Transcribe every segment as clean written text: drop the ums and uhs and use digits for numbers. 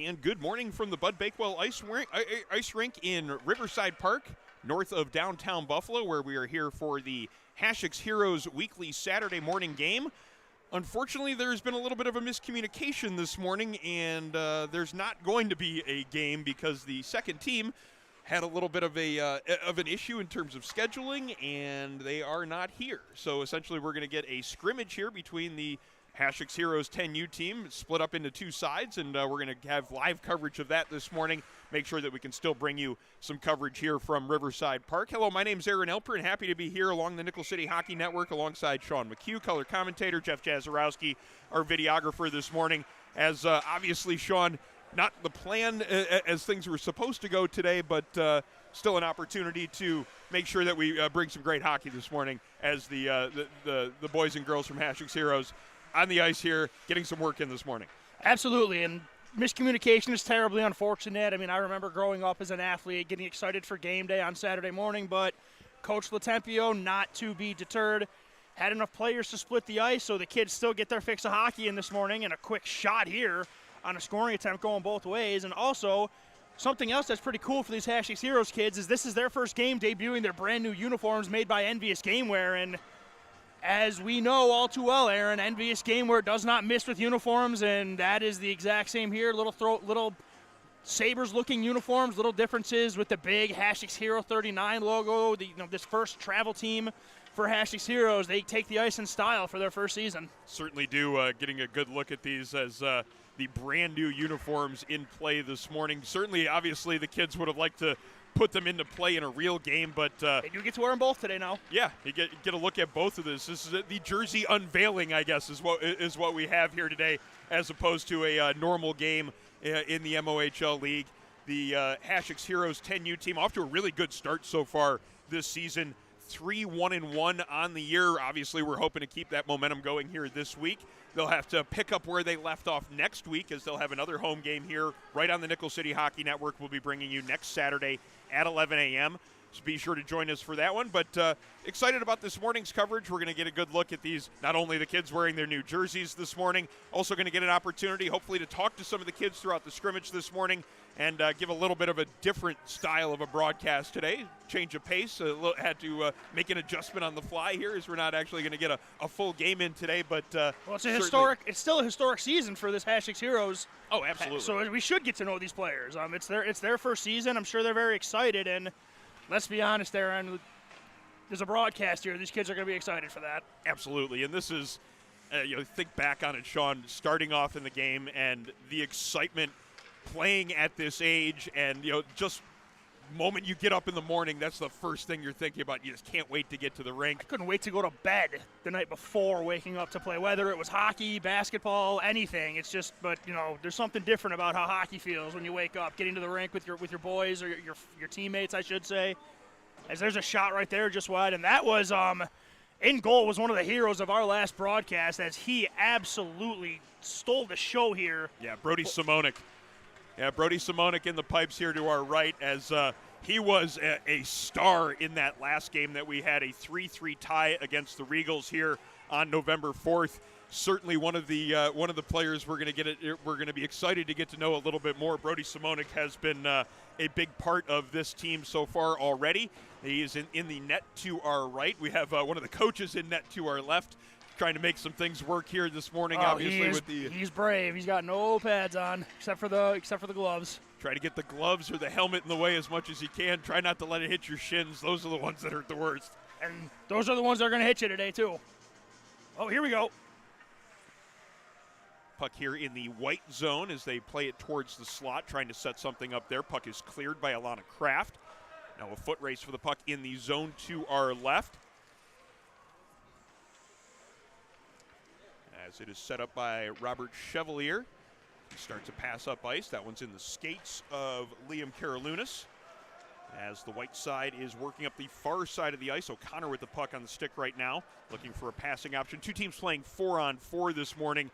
And good morning from the Bud Bakewell Ice Rink in Riverside Park, north of downtown Buffalo, where we are here for the Hasek's Heroes weekly Saturday morning game. Unfortunately, there's been a little bit of a miscommunication this morning, and there's not going to be a game because the second team had a little bit of an issue in terms of scheduling, and they are not here. So essentially, we're going to get a scrimmage here between the Hasek's Heroes 10U team, split up into two sides, and we're going to have live coverage of that this morning. Make sure that we can still bring you some coverage here from Riverside Park. Hello, my name's Aaron Elper, and happy to be here along the Nickel City Hockey Network alongside Sean McHugh, color commentator, Jeff Jazarowski, our videographer this morning. As obviously, Sean, not the plan as things were supposed to go today, but still an opportunity to make sure that we bring some great hockey this morning as the boys and girls from Hasek's Heroes on the ice here, getting some work in this morning. Absolutely, and miscommunication is terribly unfortunate. I mean, I remember growing up as an athlete, getting excited for game day on Saturday morning, but Coach Latempio, not to be deterred, had enough players to split the ice so the kids still get their fix of hockey in this morning, and a quick shot here on a scoring attempt going both ways. And also, something else that's pretty cool for these Hasek's Heroes kids is this is their first game debuting their brand new uniforms made by Envious Gameware, and as we know all too well, Aaron, Envious Gameware does not miss with uniforms, and that is the exact same here. Little Sabres-looking uniforms, little differences with the big Hasek's Hero 39 logo. This first travel team for Hasek's Heroes, they take the ice in style for their first season. Certainly do. Getting a good look at these as the brand new uniforms in play this morning. Certainly, obviously, the kids would have liked to put them into play in a real game, but they do get to wear them both today now. Yeah, you get a look at both of this. This is the jersey unveiling, I guess, is what we have here today, as opposed to a normal game in the MOHL League. The Hasek's Heroes 10U team off to a really good start so far this season. 3-1-1 on the year. Obviously, we're hoping to keep that momentum going here this week. They'll have to pick up where they left off next week, as they'll have another home game here right on the Nickel City Hockey Network. We'll be bringing you next Saturday at 11 a.m. So be sure to join us for that one. But excited about this morning's coverage. We're going to get a good look at these, not only the kids wearing their new jerseys this morning, also going to get an opportunity, hopefully, to talk to some of the kids throughout the scrimmage this morning and give a little bit of a different style of a broadcast today. Change of pace. Had to make an adjustment on the fly here, as we're not actually going to get a full game in today. But well, it's still a historic season for this Hasek's Heroes. Oh, absolutely. So we should get to know these players. It's their first season. I'm sure they're very excited, and let's be honest, Aaron, there's a broadcast here. These kids are going to be excited for that. Absolutely, and this is, think back on it, Sean, starting off in the game and the excitement playing at this age, and just moment you get up in the morning, that's the first thing you're thinking about. You just can't wait to get to the rink. I couldn't wait to go to bed the night before waking up to play, whether it was hockey, basketball, anything. It's just, but there's something different about how hockey feels when you wake up, getting to the rink with your boys, or your teammates, I should say. As there's a shot right there just wide, and that was in goal was one of the heroes of our last broadcast, as he absolutely stole the show here. Yeah, Brody Simonik. Yeah, Brody Simonik in the pipes here to our right, as he was a star in that last game that we had, a 3-3 tie against the Regals here on November 4th. Certainly one of the players we're going to be excited to get to know a little bit more. Brody Simonik has been a big part of this team so far already. He is in the net to our right. We have one of the coaches in net to our left, trying to make some things work here this morning. Obviously, he's brave. He's got no pads on except for the gloves. Try to get the gloves or the helmet in the way as much as you can. Try not to let it hit your shins. Those are the ones that hurt the worst. And those are the ones that are going to hit you today too. Oh, here we go. Puck here in the white zone as they play it towards the slot, trying to set something up there. Puck is cleared by Alana Craft. Now a foot race for the puck in the zone to our left, as it is set up by Robert Chevalier. He starts a pass up ice. That one's in the skates of Liam Carolunas, as the white side is working up the far side of the ice. O'Connor with the puck on the stick right now, looking for a passing option. Two teams playing 4-on-4 this morning,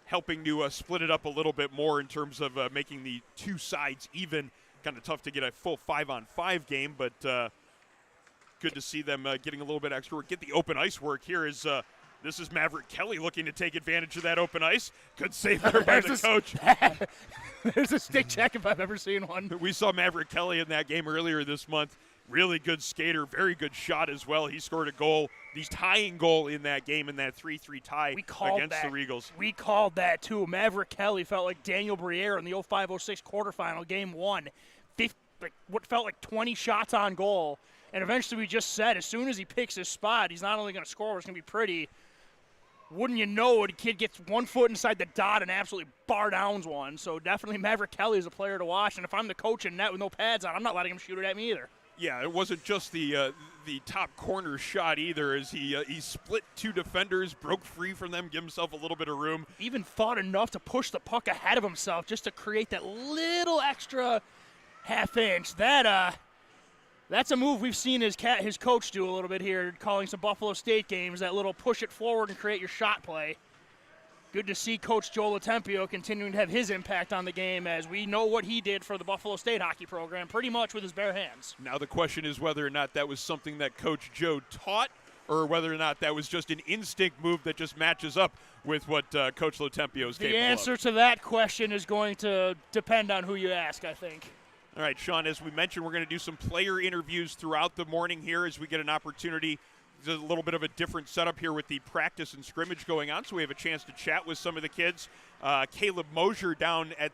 helping to split it up a little bit more in terms of making the two sides even. Kind of tough to get a full 5-on-5 game, but good to see them getting a little bit extra work. Get the open ice work here as This is Maverick Kelly looking to take advantage of that open ice. Good save there by the coach. There's a stick check if I've ever seen one. We saw Maverick Kelly in that game earlier this month. Really good skater, very good shot as well. He scored a goal, the tying goal in that game in that 3-3 tie against the Regals. We called that too. Maverick Kelly felt like Daniel Briere in the 05-06 quarterfinal, game 1. What felt like 20 shots on goal. And eventually we just said as soon as he picks his spot, he's not only going to score, it's going to be pretty. Wouldn't you know it, a kid gets 1 foot inside the dot and absolutely bar downs one. So definitely Maverick Kelly is a player to watch. And if I'm the coach in net with no pads on, I'm not letting him shoot it at me either. Yeah, it wasn't just the top corner shot either, as he split 2 defenders, broke free from them, give himself a little bit of room. Even thought enough to push the puck ahead of himself just to create that little extra half inch. That's a move we've seen his coach do a little bit here, calling some Buffalo State games, that little push it forward and create your shot play. Good to see Coach Joe Latempio continuing to have his impact on the game, as we know what he did for the Buffalo State hockey program pretty much with his bare hands. Now the question is whether or not that was something that Coach Joe taught, or whether or not that was just an instinct move that just matches up with what Coach Latempio is capable of. The answer to that question is going to depend on who you ask, I think. All right, Sean, as we mentioned, we're going to do some player interviews throughout the morning here as we get an opportunity. There's a little bit of a different setup here with the practice and scrimmage going on, so we have a chance to chat with some of the kids. Caleb Moer down at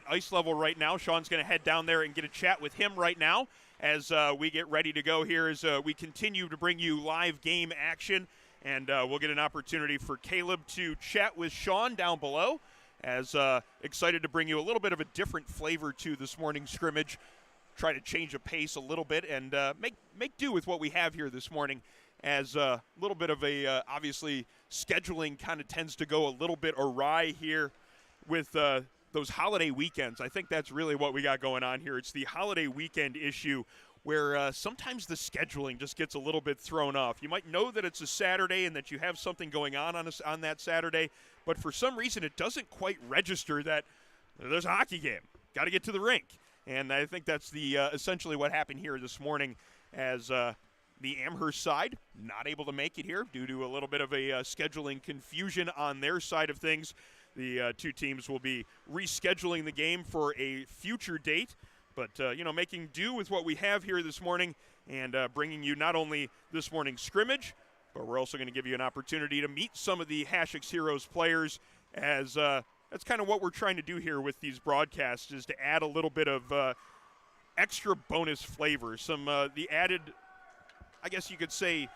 ice level right now. Sean's going to head down there and get a chat with him right now as we get ready to go here, as we continue to bring you live game action. And we'll get an opportunity for Caleb to chat with Sean down below, as excited to bring you a little bit of a different flavor to this morning's scrimmage. Try to change the pace a little bit and make do with what we have here this morning, as a little bit of a, obviously, scheduling kind of tends to go a little bit awry here with those holiday weekends. I think that's really what we got going on here. It's the holiday weekend issue where sometimes the scheduling just gets a little bit thrown off. You might know that it's a Saturday and that you have something going on that Saturday, but for some reason it doesn't quite register that there's a hockey game. Got to get to the rink. And I think that's the essentially what happened here this morning, as the Amherst side not able to make it here due to a little bit of a scheduling confusion on their side of things. The two teams will be rescheduling the game for a future date, but making do with what we have here this morning, and bringing you not only this morning's scrimmage, but we're also going to give you an opportunity to meet some of the Hasek Heroes players, as that's kind of what we're trying to do here with these broadcasts, is to add a little bit of extra bonus flavor, some the added, I guess you could say,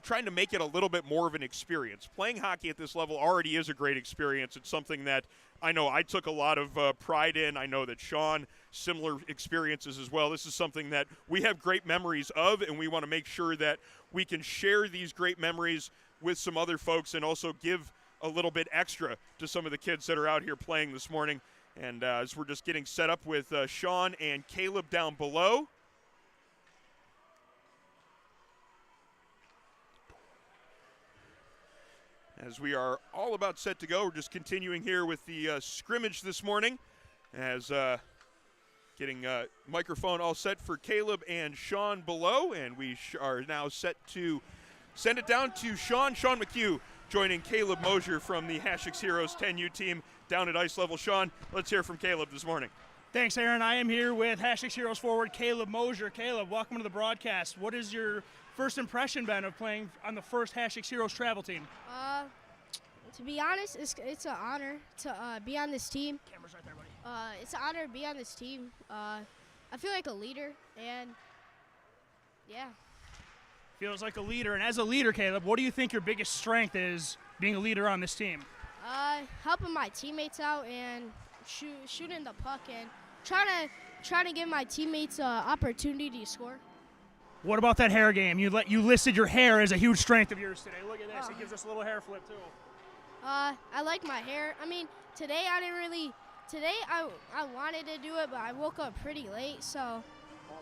trying to make it a little bit more of an experience. Playing hockey at this level already is a great experience. It's something that I know I took a lot of pride in. I know that Sean, similar experiences as well. This is something that we have great memories of, and we want to make sure that we can share these great memories with some other folks, and also give a little bit extra to some of the kids that are out here playing this morning. And as we're just getting set up with Sean and Caleb down below. As we are all about set to go, we're just continuing here with the scrimmage this morning, as getting microphone all set for Caleb and Sean below, and we are now set to send it down to Sean McHugh, joining Caleb Moer from the Hasek Heroes 10U team down at ice level. Sean, let's hear from Caleb this morning. Thanks, Aaron. I am here with Hasek Heroes forward Caleb Moer. Caleb, welcome to the broadcast. What has your first impression been of playing on the first Hasek Heroes travel team? To be honest, it's an honor to be on this team. Camera's right there, buddy. It's an honor to be on this team. I feel like a leader, and yeah. Feels like a leader. And as a leader, Caleb, what do you think your biggest strength is being a leader on this team? Helping my teammates out and shooting the puck and trying to give my teammates opportunity to score. What about that hair game? You listed your hair as a huge strength of yours today. Look at this. It gives us a little hair flip, too. I like my hair. I mean, today I didn't really – today I wanted to do it, but I woke up pretty late, so – All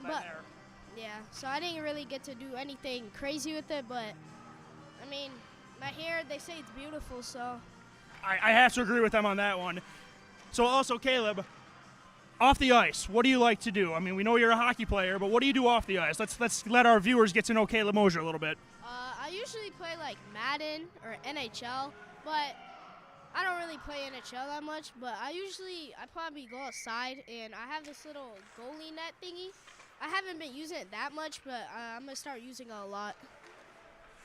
that hair. Yeah, so I didn't really get to do anything crazy with it, but, I mean, my hair, they say it's beautiful, so. I have to agree with them on that one. So also, Caleb, off the ice, what do you like to do? I mean, we know you're a hockey player, but what do you do off the ice? Let's let our viewers get to know Caleb Moer a little bit. I usually play like Madden or NHL, but I don't really play NHL that much. But I probably go outside, and I have this little goalie net thingy. I haven't been using it that much, but I'm going to start using it a lot.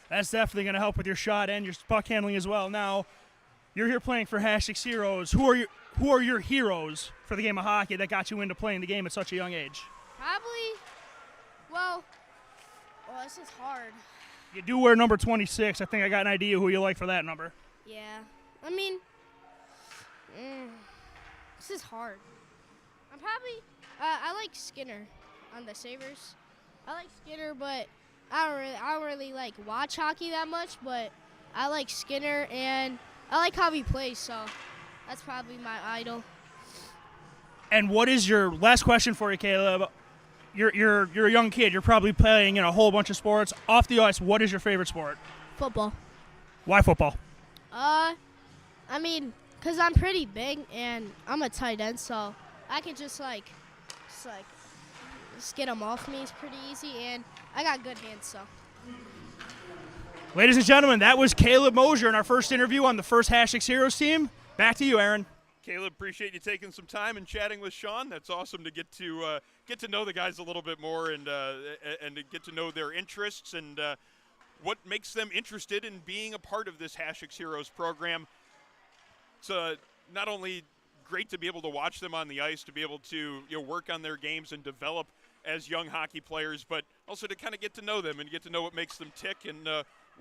That's definitely going to help with your shot and your puck handling as well. Now, you're here playing for Hasek Heroes. Who are your heroes for the game of hockey that got you into playing the game at such a young age? Probably, well, this is hard. You do wear number 26. I think I got an idea who you like for that number. Yeah. I mean, this is hard. I'm probably, I like Skinner on the Sabres. I like Skinner, but I don't really like watch hockey that much, but I like Skinner, and I like how he plays, so that's probably my idol. And what is your last question for you, Caleb? You're a young kid. You're probably playing in a whole bunch of sports. Off the ice, what is your favorite sport? Football. Why football? I mean, 'cause I'm pretty big, and I'm a tight end, so I can just get them off me. It's pretty easy, and I got good hands, so. Ladies and gentlemen, that was Caleb Moer in our first interview on the first Hasek Heroes team. Back to you, Aaron. Caleb, appreciate you taking some time and chatting with Sean. That's awesome to get to know the guys a little bit more and to get to know their interests and what makes them interested in being a part of this Hasek Heroes program. It's not only great to be able to watch them on the ice, to be able to work on their games and develop as young hockey players, but also to kind of get to know them and get to know what makes them tick and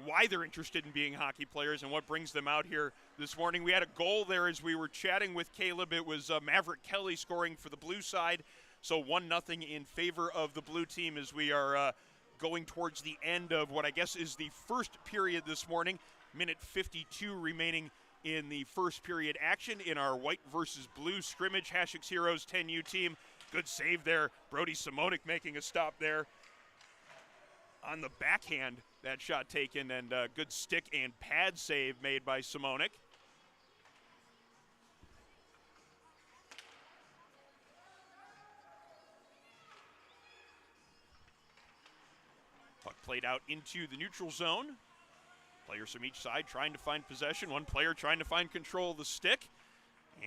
why they're interested in being hockey players and what brings them out here this morning. We had a goal there as we were chatting with Caleb. It was Maverick Kelly scoring for the blue side, so 1-0 in favor of the blue team as we are going towards the end of what I guess is the first period this morning. Minute 52 remaining in the first period action in our white versus blue scrimmage. Hasek Heroes 10U team. Good save there. Brody Simonik making a stop there on the backhand. That shot taken, and good stick and pad save made by Simonik. Puck played out into the neutral zone. Players from each side trying to find possession. One player trying to find control of the stick.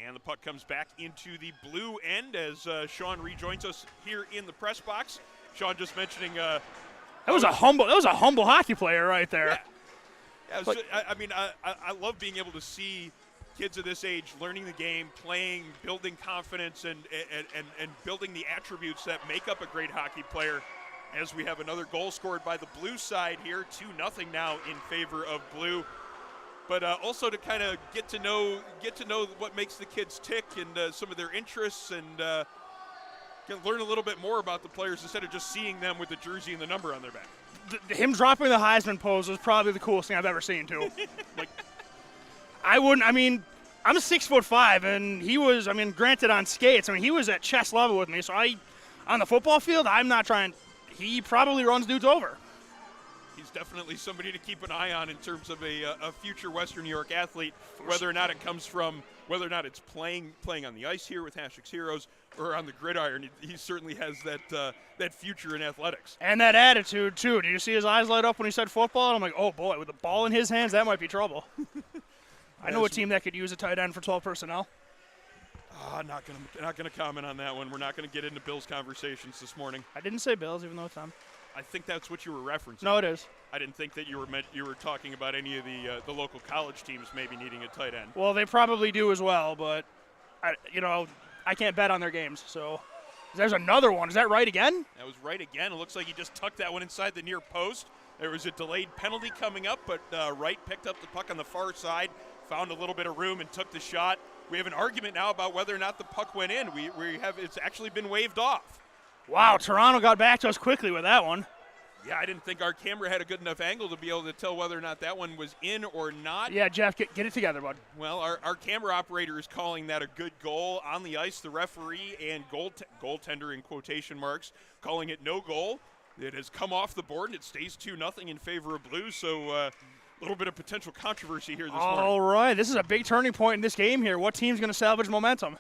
And the puck comes back into the blue end as Sean rejoins us here in the press box. Sean just mentioning that was a humble hockey player right there. Yeah. I love being able to see kids of this age learning the game, playing, building confidence, and building the attributes that make up a great hockey player. As we have another goal scored by the blue side here, 2-0 now in favor of blue. But also to kind of get to know what makes the kids tick and some of their interests, and learn a little bit more about the players instead of just seeing them with the jersey and the number on their back. Him dropping the Heisman pose was probably the coolest thing I've ever seen too. I'm 6'5", and he was, granted on skates, he was at chest level with me. So on the football field, I'm not trying. He probably runs dudes over. He's definitely somebody to keep an eye on in terms of a future Western New York athlete, whether or not it comes from, whether or not it's playing on the ice here with Hasek Heroes or on the gridiron. He certainly has that future in athletics. And that attitude, too. Did you see his eyes light up when he said football? And I'm like, oh, boy, with the ball in his hands, that might be trouble. I know a team that could use a tight end for 12 personnel. Not gonna comment on that one. We're not gonna get into Bills conversations this morning. I didn't say Bills, even though it's them. I think that's what you were referencing. No, it is. I didn't think that you were talking about any of the local college teams maybe needing a tight end. Well, they probably do as well, but I can't bet on their games. So there's another one. Is that right again? That was right again. It looks like he just tucked that one inside the near post. There was a delayed penalty coming up, but Wright picked up the puck on the far side, found a little bit of room, and took the shot. We have an argument now about whether or not the puck went in. It's actually been waved off. Wow, Toronto got back to us quickly with that one. Yeah, I didn't think our camera had a good enough angle to be able to tell whether or not that one was in or not. Yeah, Jeff, get it together, bud. Well, our camera operator is calling that a good goal. On the ice, the referee and goaltender in quotation marks calling it no goal. It has come off the board, and it stays 2-0 in favor of blue, so a little bit of potential controversy here this morning. All right, this is a big turning point in this game here. What team's going to salvage momentum?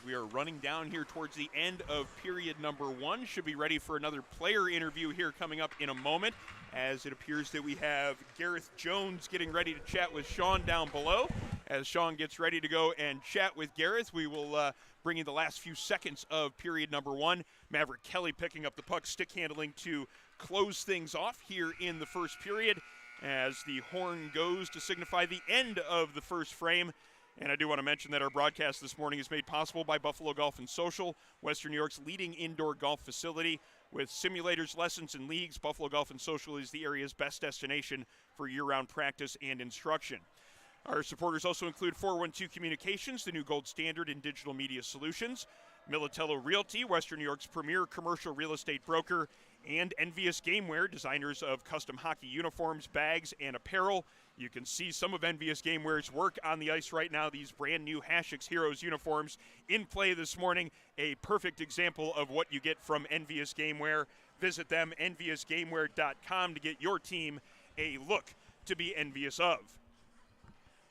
We are running down here towards the end of period number 1. Should be ready for another player interview here coming up in a moment as it appears that we have Gareth Jones getting ready to chat with Sean down below. As Sean gets ready to go and chat with Gareth, we will bring you the last few seconds of period number 1. Maverick Kelly picking up the puck, stick handling to close things off here in the first period as the horn goes to signify the end of the first frame. And I do want to mention that our broadcast this morning is made possible by Buffalo Golf and Social, Western New York's leading indoor golf facility. With simulators, lessons, and leagues, Buffalo Golf and Social is the area's best destination for year-round practice and instruction. Our supporters also include 412 Communications, the new gold standard in digital media solutions, Militello Realty, Western New York's premier commercial real estate broker, and Envious Gameware, designers of custom hockey uniforms, bags, and apparel. You can see some of Envious Gameware's work on the ice right now. These brand new Hasek Heroes uniforms in play this morning. A perfect example of what you get from Envious Gameware. Visit them, enviousgameware.com, to get your team a look to be envious of.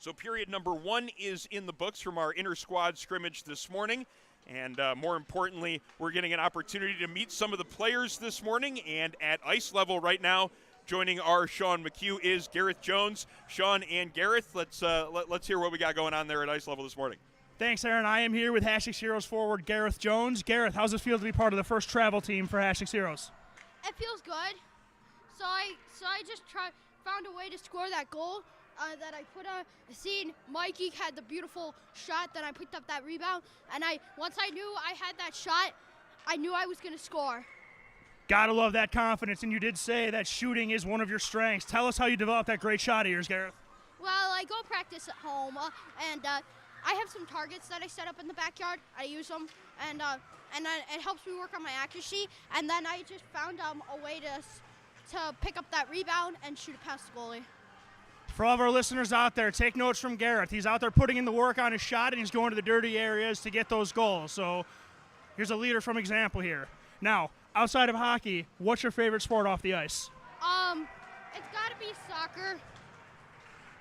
So period number 1 is in the books from our inter-squad scrimmage this morning. And more importantly, we're getting an opportunity to meet some of the players this morning. And at ice level right now, joining our Sean McHugh is Gareth Jones. Sean and Gareth, let's hear what we got going on there at ice level this morning. Thanks, Aaron. I am here with Hasek Heroes forward Gareth Jones. Gareth, how's it feel to be part of the first travel team for Hasek Heroes? It feels good. So I just found a way to score that goal that I put on. I seen Mikey had the beautiful shot, then I picked up that rebound, and once I knew I had that shot, I knew I was going to score. Gotta love that confidence, and you did say that shooting is one of your strengths. Tell us how you developed that great shot of yours, Gareth. Well, I go practice at home, and I have some targets that I set up in the backyard. I use them, and it helps me work on my accuracy, and then I just found a way to pick up that rebound and shoot it past the goalie. For all of our listeners out there, take notes from Gareth. He's out there putting in the work on his shot, and he's going to the dirty areas to get those goals. So here's a leader from example here. Now, outside of hockey, what's your favorite sport off the ice? It's got to be soccer.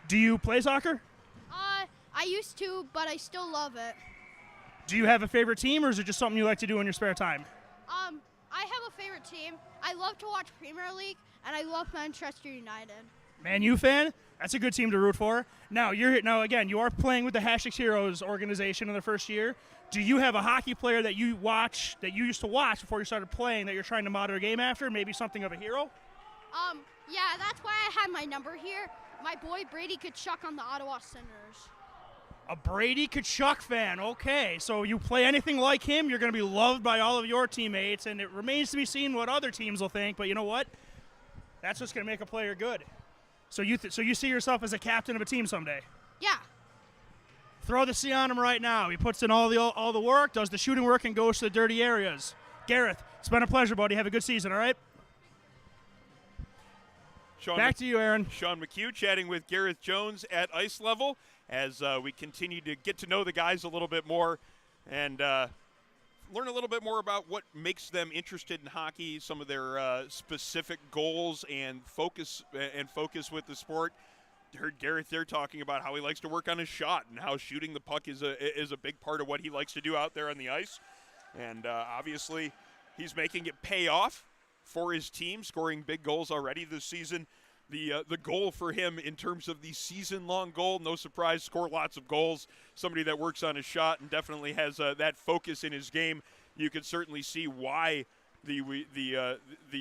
Do you play soccer? I used to, but I still love it. Do you have a favorite team, or is it just something you like to do in your spare time? I have a favorite team. I love to watch Premier League, and I love Manchester United. Man U fan? That's a good team to root for. Now, again, you are playing with the Hasek Heroes organization in the first year. Do you have a hockey player that you used to watch before you started playing that you're trying to model a game after? Maybe something of a hero? Yeah, that's why I had my number here. My boy Brady Tkachuk on the Ottawa Senators. A Brady Tkachuk fan. Okay, so you play anything like him, you're going to be loved by all of your teammates, and it remains to be seen what other teams will think. But you know what? That's what's going to make a player good. So you see yourself as a captain of a team someday? Yeah. Throw the C on him right now. He puts in all the work, does the shooting work, and goes to the dirty areas. Gareth, it's been a pleasure, buddy. Have a good season, all right? Back to you, Aaron. Sean McHugh chatting with Gareth Jones at ice level as we continue to get to know the guys a little bit more and learn a little bit more about what makes them interested in hockey, some of their specific goals and focus with the sport. Heard Gareth there talking about how he likes to work on his shot and how shooting the puck is a big part of what he likes to do out there on the ice. And obviously he's making it pay off for his team, scoring big goals already this season. The goal for him in terms of the season-long goal, no surprise, score lots of goals. Somebody that works on his shot and definitely has that focus in his game. You can certainly see why the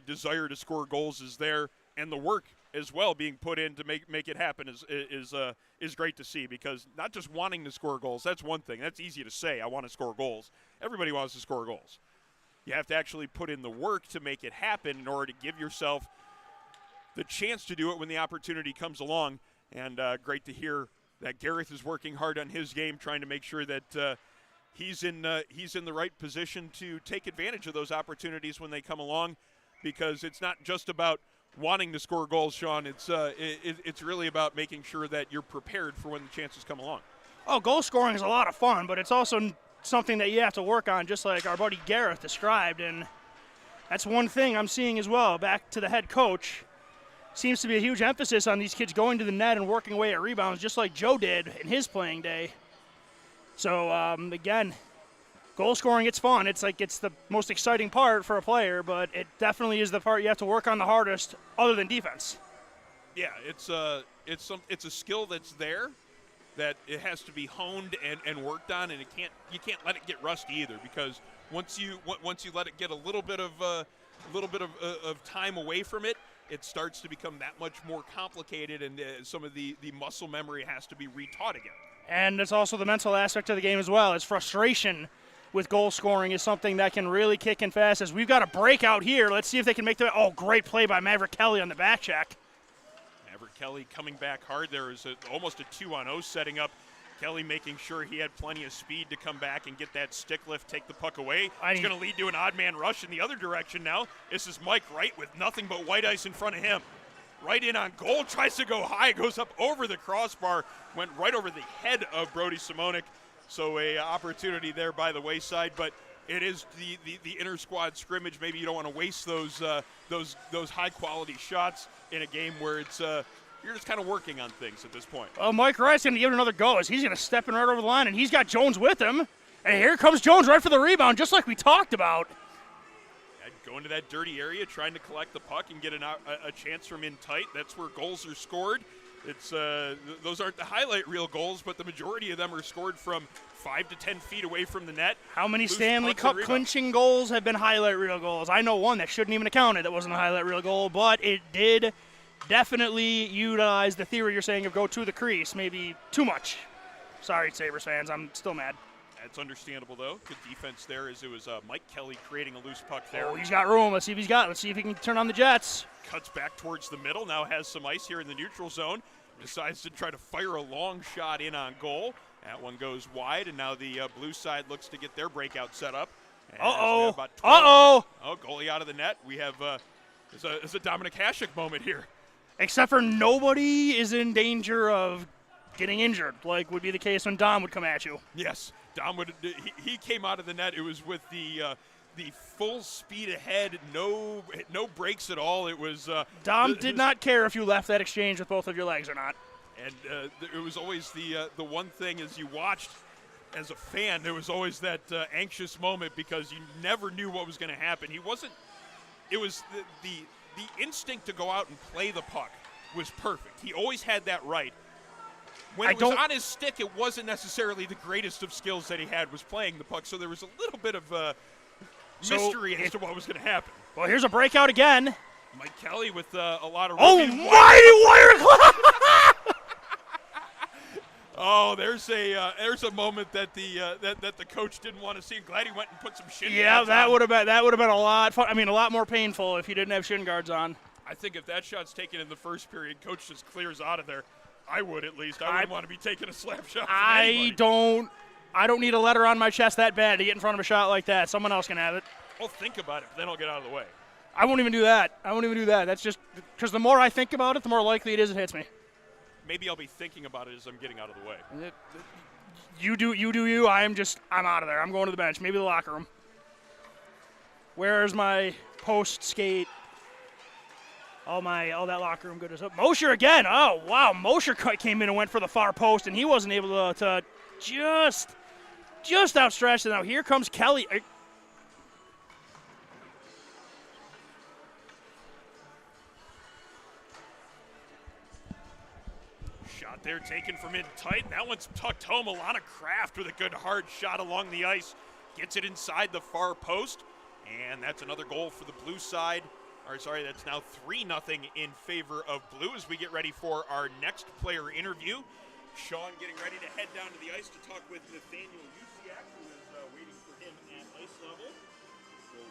desire to score goals is there, and the work as well being put in to make it happen is great to see, because not just wanting to score goals, that's one thing. That's easy to say, I want to score goals. Everybody wants to score goals. You have to actually put in the work to make it happen in order to give yourself the chance to do it when the opportunity comes along. And great to hear that Gareth is working hard on his game, trying to make sure that he's in the right position to take advantage of those opportunities when they come along, because it's not just about wanting to score goals, Sean. It's really about making sure that you're prepared for when the chances come along. Oh, goal scoring is a lot of fun, but it's also something that you have to work on, just like our buddy Gareth described. And that's one thing I'm seeing as well. Back to the head coach, seems to be a huge emphasis on these kids going to the net and working away at rebounds, just like Joe did in his playing day. So, again, goal scoring, it's fun. It's the most exciting part for a player, but it definitely is the part you have to work on the hardest other than defense. Yeah, it's a skill that's there, that it has to be honed and worked on, and you can't let it get rusty either, because once you let it get a little bit of time away from it, it starts to become that much more complicated, and some of the muscle memory has to be retaught again. And it's also the mental aspect of the game as well. It's frustration with goal scoring is something that can really kick in fast. As we've got a breakout here. Let's see if they can make great play by Maverick Kelly on the back check. Maverick Kelly coming back hard. There is almost a 2-on-0 setting up. Kelly making sure he had plenty of speed to come back and get that stick lift, take the puck away. It's going to lead to an odd man rush in the other direction now. This is Mike Wright with nothing but white ice in front of him. Right in on goal, tries to go high, goes up over the crossbar, went right over the head of Brody Simonik. So a opportunity there by the wayside, but it is the inter squad scrimmage. Maybe you don't want to waste those high quality shots in a game where it's you're just kind of working on things at this point. Well, Mike Wright's going to give it another go as he's going to step in right over the line, and he's got Jones with him. And here comes Jones right for the rebound, just like we talked about. Go into that dirty area, trying to collect the puck and get a chance from in tight. That's where goals are scored. It's those aren't the highlight reel goals, but the majority of them are scored from 5 to 10 feet away from the net. How many Stanley Cup clinching goals have been highlight reel goals? I know one that shouldn't even have counted that wasn't a highlight reel goal, but it did definitely utilize the theory you're saying of go to the crease, maybe too much. Sorry, Sabres fans, I'm still mad. That's understandable, though. Good defense there, as it was Mike Kelly creating a loose puck there. Oh, he's got room. Let's see if he's got it. Let's see if he can turn on the Jets. Cuts back towards the middle, now has some ice here in the neutral zone. Decides to try to fire a long shot in on goal. That one goes wide, and now the blue side looks to get their breakout set up. Uh-oh. Oh, goalie out of the net. We have it's a Dominic Hasek moment here. Except for nobody is in danger of getting injured, like would be the case when Dom would come at you. Yes, Dom would. He came out of the net. It was with the full speed ahead, no breaks at all. It was Dom did not care if you left that exchange with both of your legs or not. And it was always the one thing as you watched as a fan, there was always that anxious moment because you never knew what was going to happen. He wasn't. It was the instinct to go out and play the puck was perfect. He always had that right. When it was on his stick, it wasn't necessarily the greatest of skills that he had was playing the puck. So there was a little bit of mystery as to what was going to happen. Well, here's a breakout again. Mike Kelly with a lot of. Oh, mighty wire club! Oh, there's a moment that the coach didn't want to see. Glad he went and put some shin guards on. Yeah, that would have been a lot fun. I mean, a lot more painful if he didn't have shin guards on. I think if that shot's taken in the first period, coach just clears out of there. I would at least. I wouldn't want to be taking a slap shot. I don't need a letter on my chest that bad to get in front of a shot like that. Someone else can have it. Well, think about it, but then I'll get out of the way. I won't even do that. That's just because the more I think about it, the more likely it is it hits me. Maybe I'll be thinking about it as I'm getting out of the way. You do you. I'm out of there. I'm going to the bench. Maybe the locker room. Where's my post skate? All that locker room goodness. Mosher again. Oh, wow. Mosher came in and went for the far post, and he wasn't able to just outstretch it. Now here comes Kelly. Shot there taken from in tight. That one's tucked home. Alana Craft with a good hard shot along the ice. Gets it inside the far post. And that's another goal for the blue side. That's now 3-0 in favor of blue as we get ready for our next player interview. Sean getting ready to head down to the ice to talk with Nathaniel Yusak, who is waiting for him at ice level. We'll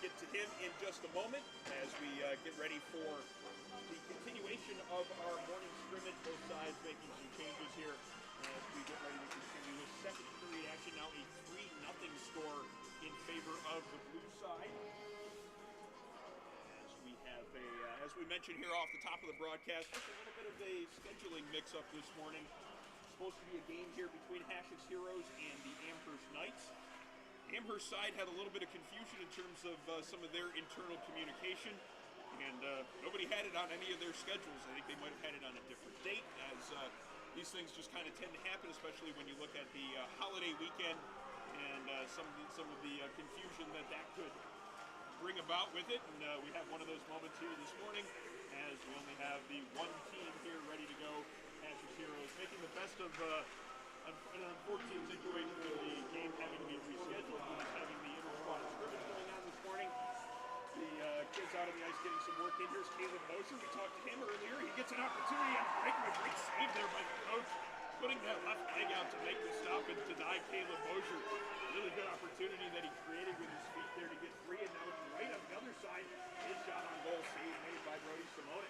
get to him in just a moment as we get ready for the continuation of our morning scrimmage. Both sides making some changes here as we get ready to continue with second period action. Now a 3-0 score in favor of the blue side. As we mentioned here off the top of the broadcast, just a little bit of a scheduling mix-up this morning. Supposed to be a game here between Hashek's Heroes and the Amherst Knights. Amherst side had a little bit of confusion in terms of some of their internal communication, and nobody had it on any of their schedules. I think they might have had it on a different date, as these things just kind of tend to happen, especially when you look at the holiday weekend. And some of the confusion that could bring about with it. And we have one of those moments here this morning as we only have the one team here ready to go. Hasek Heroes making the best of an unfortunate situation with the game having to be rescheduled and having the inter-squad scrimmage going on this morning. The kids out on the ice getting some work in. Here's Caleb Moer. We talked to him earlier. He gets an opportunity on breakaway. Great save there by the coach, putting that left leg out to make the stop and deny Caleb Moer. Really good opportunity that he created with his feet there to get free, and now right on the other side, his shot on goal, save made by Brody Simone.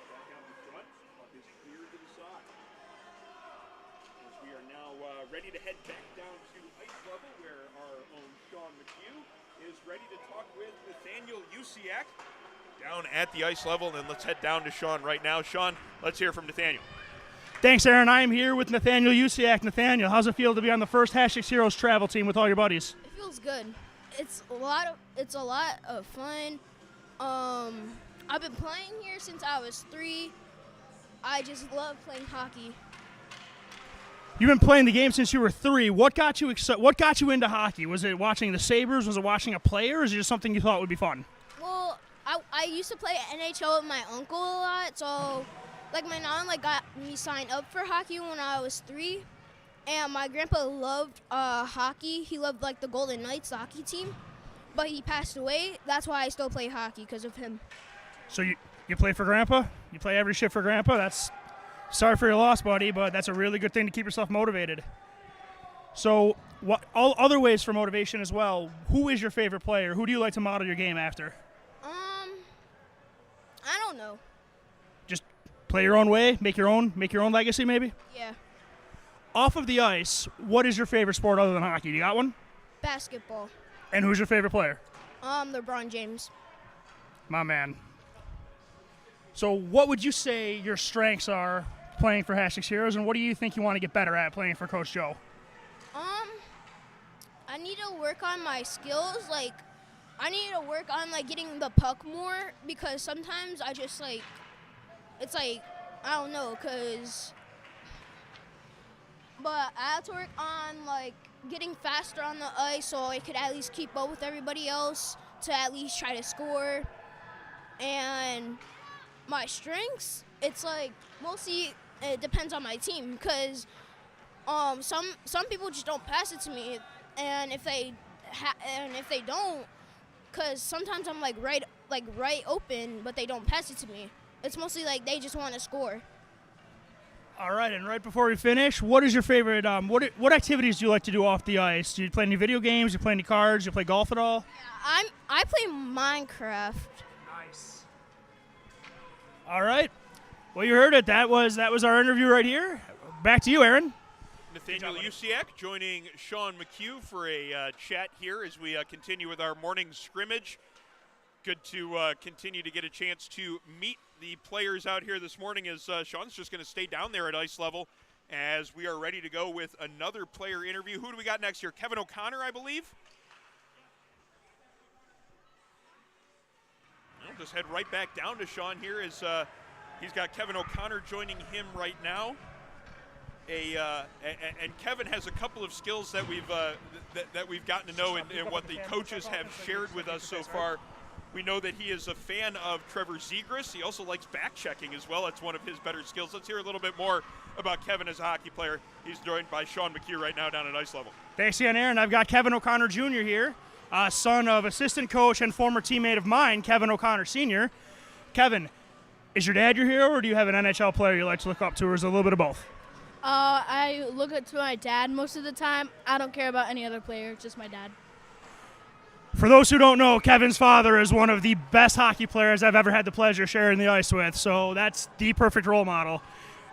Back out in front, puck is cleared to the side. As we are now ready to head back down to ice level, where our own Sean McHugh is ready to talk with Nathaniel Yusak down at the ice level. And let's head down to Sean right now. Sean, let's hear from Nathaniel. Thanks, Aaron. I am here with Nathaniel Yusak. Nathaniel, how's it feel to be on the first Hasek Heroes travel team with all your buddies? It feels good. It's a lot of fun. I've been playing here since I was 3. I just love playing hockey. You've been playing the game since you were 3. What got you into hockey? Was it watching the Sabres? Was it watching a player? Or is it just something you thought would be fun? Well, I used to play NHL with my uncle a lot, so my mom got me signed up for hockey when I was 3, and my grandpa loved hockey. He loved the Golden Knights, the hockey team, but he passed away. That's why I still play hockey, because of him. So you play for Grandpa? You play every shift for Grandpa? That's sorry for your loss, buddy, but that's a really good thing to keep yourself motivated. So what all other ways for motivation as well? Who is your favorite player? Who do you like to model your game after? I don't know. Just play your own way, make your own legacy, maybe? Yeah. Off of the ice, what is your favorite sport other than hockey? You got one? Basketball. And who's your favorite player? LeBron James. My man. So what would you say your strengths are playing for Hasek Heroes, and what do you think you want to get better at playing for Coach Joe? I need to work on my skills. I need to work on getting the puck more, because sometimes I just it's I don't know, but I have to work on getting faster on the ice so I could at least keep up with everybody else to at least try to score. And my strengths, it's mostly it depends on my team, because some people just don't pass it to me, and if they don't, because sometimes I'm right open, but they don't pass it to me. It's mostly they just want to score. All right, and right before we finish, what is your favorite? What activities do you like to do off the ice? Do you play any video games? Do you play any cards? Do you play golf at all? Yeah, I play Minecraft. Nice. All right. Well, you heard it. That was our interview right here. Back to you, Aaron. Nathaniel Yusak joining Sean McHugh for a chat here as we continue with our morning scrimmage. Good to continue to get a chance to meet the players out here this morning, as Sean's just going to stay down there at ice level as we are ready to go with another player interview. Who do we got next here? Kevin O'Connor, I believe. I'll just head right back down to Sean here as he's got Kevin O'Connor joining him right now. And Kevin has a couple of skills that we've gotten to know and what the coaches have shared with us so far. We know that he is a fan of Trevor Zegras. He also likes back checking as well. That's one of his better skills. Let's hear a little bit more about Kevin as a hockey player. He's joined by Sean McHugh right now down at ice level. Thanks again, Aaron. I've got Kevin O'Connor Jr. here, son of assistant coach and former teammate of mine, Kevin O'Connor Sr. Kevin, is your dad your hero, or do you have an NHL player you like to look up to, or is it a little bit of both? I look up to my dad most of the time. I don't care about any other player, just my dad. For those who don't know, Kevin's father is one of the best hockey players I've ever had the pleasure of sharing the ice with, so that's the perfect role model.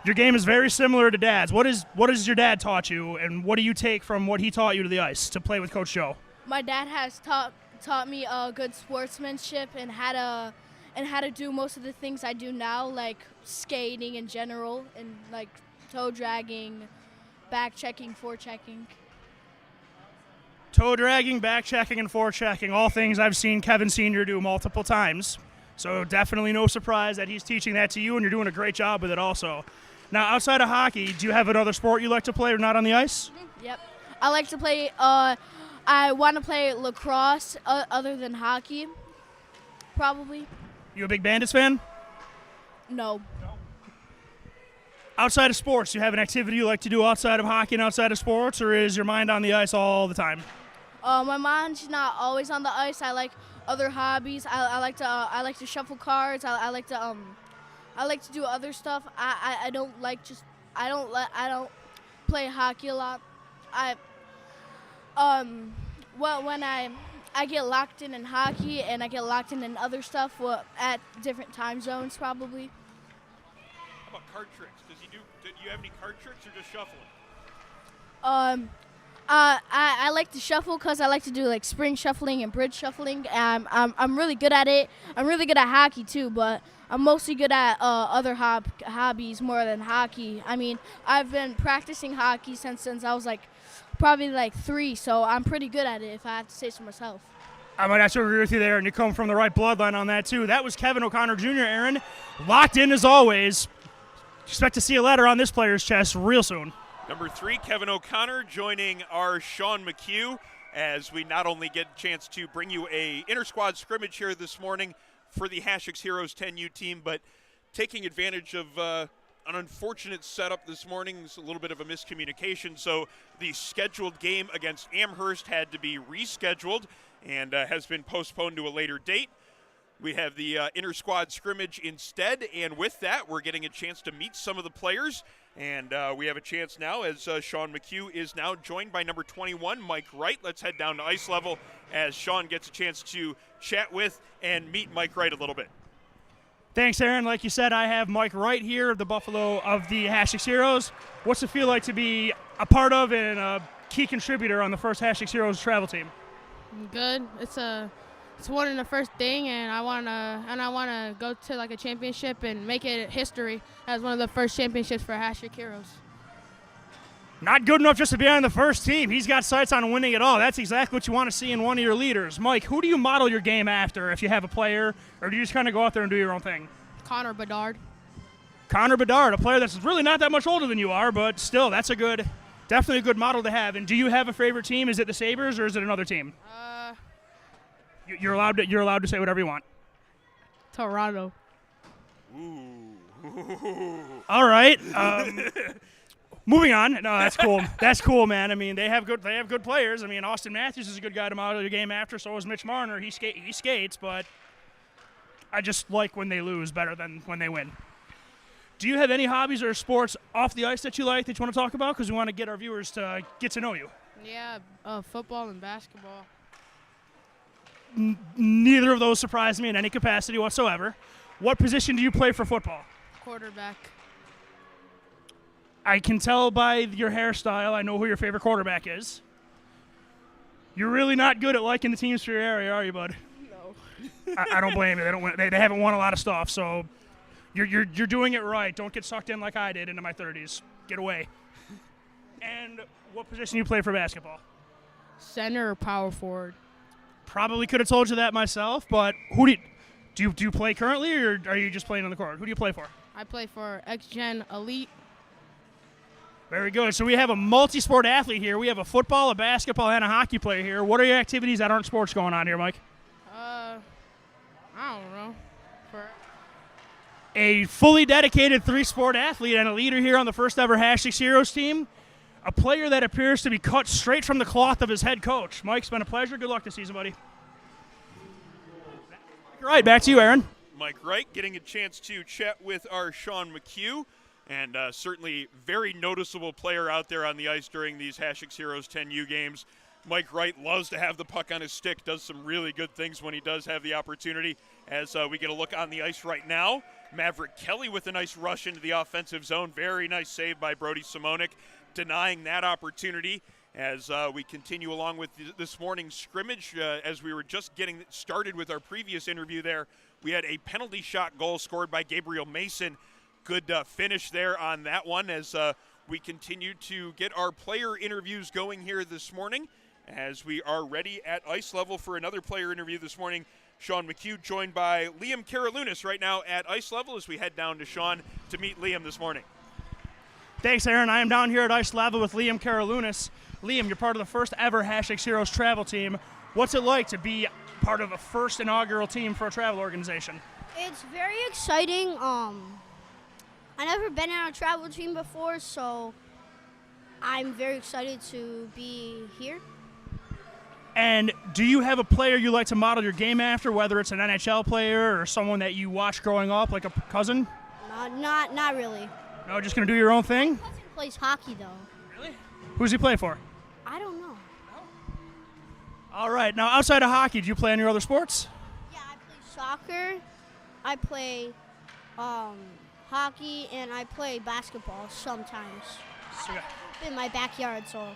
Your game is very similar to Dad's. What has your dad taught you, and what do you take from what he taught you to the ice to play with Coach Joe? My dad has taught me good sportsmanship and how to do most of the things I do now, like skating in general, and toe dragging, back checking, forechecking. Toe dragging, back checking, and forechecking, all things I've seen Kevin Sr. do multiple times. So definitely no surprise that he's teaching that to you, and you're doing a great job with it also. Now, outside of hockey, do you have another sport you like to play or not on the ice? Yep. I like to play I want to play lacrosse other than hockey, probably. You a big Bandits fan? No. Outside of sports, do you have an activity you like to do outside of hockey and outside of sports, or is your mind on the ice all the time? My mind's not always on the ice. I like other hobbies. I like to shuffle cards. I like to do other stuff. I don't play hockey a lot. When I get locked in hockey and I get locked in other stuff at different time zones probably. How about card tricks? Do you have any card tricks or just shuffling? I like to shuffle because I like to do like spring shuffling and bridge shuffling. I'm really good at it. I'm really good at hockey too, but I'm mostly good at other hobbies more than hockey. I mean, I've been practicing hockey since I was probably 3, so I'm pretty good at it if I have to say so myself. I might have to agree with you there, and you come from the right bloodline on that too. That was Kevin O'Connor Jr., Aaron. Locked in as always. Expect to see a letter on this player's chest real soon. Number 3, Kevin O'Connor, joining our Sean McHugh as we not only get a chance to bring you a inter-squad scrimmage here this morning for the Hasek Heroes 10U team, but taking advantage of an unfortunate setup this morning. It's a little bit of a miscommunication, so the scheduled game against Amherst had to be rescheduled and has been postponed to a later date. We have the inter-squad scrimmage instead, and with that, we're getting a chance to meet some of the players, and we have a chance now as Sean McHugh is now joined by number 21, Mike Wright. Let's head down to ice level as Sean gets a chance to chat with and meet Mike Wright a little bit. Thanks, Aaron. Like you said, I have Mike Wright here, of the Buffalo of the Hasek Heroes. What's it feel like to be a part of and a key contributor on the first Hasek Heroes travel team? Good. It's one in the first thing, and I wanna go to a championship and make it history as one of the first championships for Hasek Heroes. Not good enough just to be on the first team. He's got sights on winning it all. That's exactly what you want to see in one of your leaders. Mike, who do you model your game after if you have a player, or do you just kind of go out there and do your own thing? Connor Bedard. Connor Bedard, a player that's really not that much older than you are, but still, that's definitely a good model to have. And do you have a favorite team? Is it the Sabres or is it another team? You're allowed to say whatever you want. Toronto. Ooh. All right. Moving on. No, that's cool. That's cool, man. I mean, they have good players. I mean, Austin Matthews is a good guy to model your game after. So is Mitch Marner. He skates, but I just like when they lose better than when they win. Do you have any hobbies or sports off the ice that you want to talk about? Because we want to get our viewers to get to know you. Yeah, football and basketball. Neither of those surprise me in any capacity whatsoever. What position do you play for football? Quarterback. I can tell by your hairstyle, I know who your favorite quarterback is. You're really not good at liking the teams for your area, are you, bud? No. I don't blame you. They haven't won a lot of stuff, so you're doing it right. Don't get sucked in like I did into my 30s. Get away. And what position do you play for basketball? Center or power forward. Probably could have told you that myself, but who do you play currently, or are you just playing on the court? Who do you play for? I play for X-Gen Elite. Very good. So we have a multi-sport athlete here. We have a football, a basketball, and a hockey player here. What are your activities that aren't sports going on here, Mike? I don't know. A fully dedicated 3-sport athlete and a leader here on the first ever Hasek Heroes team. A player that appears to be cut straight from the cloth of his head coach. Mike, it's been a pleasure. Good luck this season, buddy. All right, back to you, Aaron. Mike Wright getting a chance to chat with our Sean McHugh, and certainly very noticeable player out there on the ice during these Hasek Heroes 10U games. Mike Wright loves to have the puck on his stick, does some really good things when he does have the opportunity. As we get a look on the ice right now, Maverick Kelly with a nice rush into the offensive zone. Very nice save by Brody Simonik, denying that opportunity. As we continue along with this morning's scrimmage, as we were just getting started with our previous interview there, we had a penalty shot goal scored by Gabriel Mason. Good finish there on that one as we continue to get our player interviews going here this morning, as we are ready at ice level for another player interview this morning. Sean McHugh joined by Liam Carolunas right now at ice level as we head down to Sean to meet Liam this morning. Thanks, Aaron. I am down here at ice level with Liam Carolunas. Liam, you're part of the first ever Hasek Heroes travel team. What's it like to be part of a first inaugural team for a travel organization? It's very exciting. I've never been on a travel team before, so I'm very excited to be here. And do you have a player you like to model your game after, whether it's an NHL player or someone that you watched growing up, like a cousin? Not really. No, just going to do your own thing? My cousin plays hockey, though. Really? Who's he play for? I don't know. All right. Now, outside of hockey, do you play any other sports? Yeah, I play soccer. I play hockey, and I play basketball sometimes. In my backyard, so.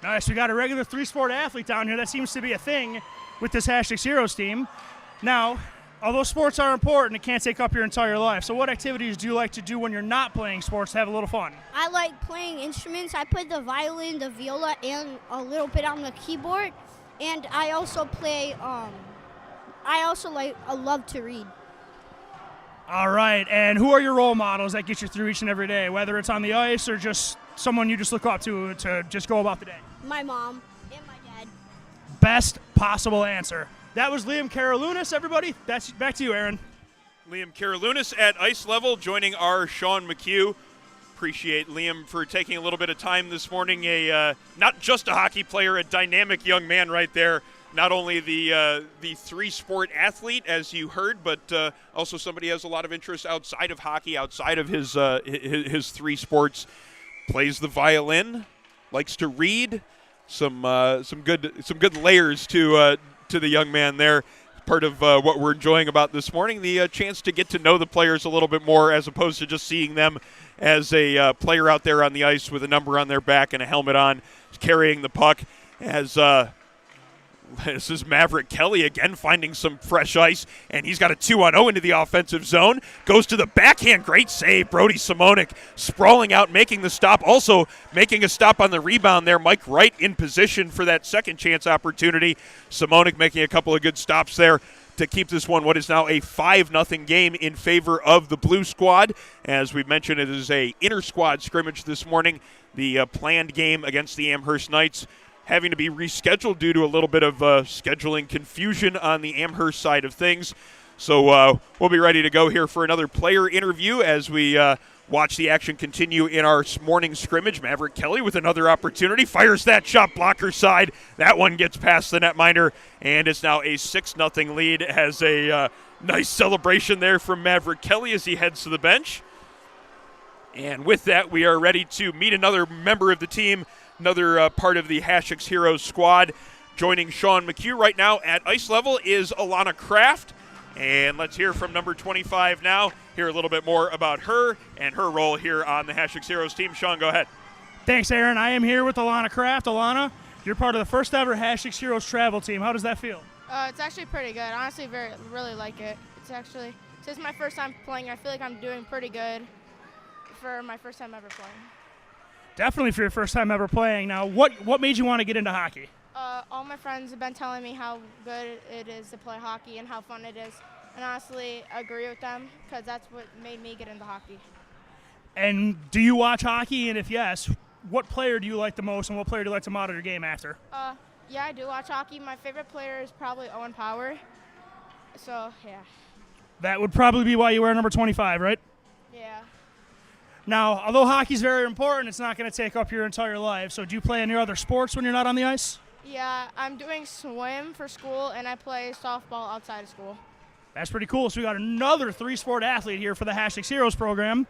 Nice. We got a regular three-sport athlete down here. That seems to be a thing with this Hasek Heroes team. Now, although sports are important, it can't take up your entire life. So what activities do you like to do when you're not playing sports to have a little fun? I like playing instruments. I play the violin, the viola, and a little bit on the keyboard. And I also play, I love to read. All right. And who are your role models that get you through each and every day, whether it's on the ice or just someone you just look up to just go about the day? My mom and my dad. Best possible answer. That was Liam Carolunas, everybody. That's back to you, Aaron. Liam Carolunas at ice level joining our Sean McHugh. Appreciate Liam for taking a little bit of time this morning. Not just a hockey player, a dynamic young man right there. Not only the three-sport athlete, as you heard, but also somebody who has a lot of interest outside of hockey, outside of his three sports. Plays the violin, likes to read. Some good layers to the young man there. Part of what we're enjoying about this morning, the chance to get to know the players a little bit more, as opposed to just seeing them as a player out there on the ice with a number on their back and a helmet on, carrying the puck. As this is Maverick Kelly again finding some fresh ice, and he's got a 2-on-0 into the offensive zone. Goes to the backhand. Great save. Brody Simonik sprawling out, making the stop. Also making a stop on the rebound there. Mike Wright in position for that second chance opportunity. Simonik making a couple of good stops there to keep this one what is now a 5-0 game in favor of the Blue Squad. As we've mentioned, it is a inter-squad scrimmage this morning. The planned game against the Amherst Knights having to be rescheduled due to a little bit of scheduling confusion on the Amherst side of things. So we'll be ready to go here for another player interview as we watch the action continue in our morning scrimmage. Maverick Kelly with another opportunity, fires that shot blocker side. That one gets past the netminder, and it's now a 6-0 lead. Has a nice celebration there from Maverick Kelly as he heads to the bench. And with that, we are ready to meet another member of the team, another part of the Hasek Heroes squad. Joining Sean McHugh right now at ice level is Alana Craft. And let's hear from number 25 now. Hear a little bit more about her and her role here on the Hasek Heroes team. Sean, go ahead. Thanks, Aaron. I am here with Alana Craft. Alana, you're part of the first ever Hasek Heroes travel team. How does that feel? It's actually pretty good. Honestly, really like it. Since it's my first time playing, I feel like I'm doing pretty good for my first time ever playing. Definitely for your first time ever playing. Now, what made you want to get into hockey? All my friends have been telling me how good it is to play hockey and how fun it is. And honestly, I agree with them because that's what made me get into hockey. And do you watch hockey? And if yes, what player do you like the most and what player do you like to model your game after? Yeah, I do watch hockey. My favorite player is probably Owen Power. So, yeah. That would probably be why you wear number 25, right? Yeah. Now, although hockey's very important, it's not going to take up your entire life. So do you play any other sports when you're not on the ice? Yeah, I'm doing swim for school, and I play softball outside of school. That's pretty cool. So we got another three-sport athlete here for the Hasek Heroes program.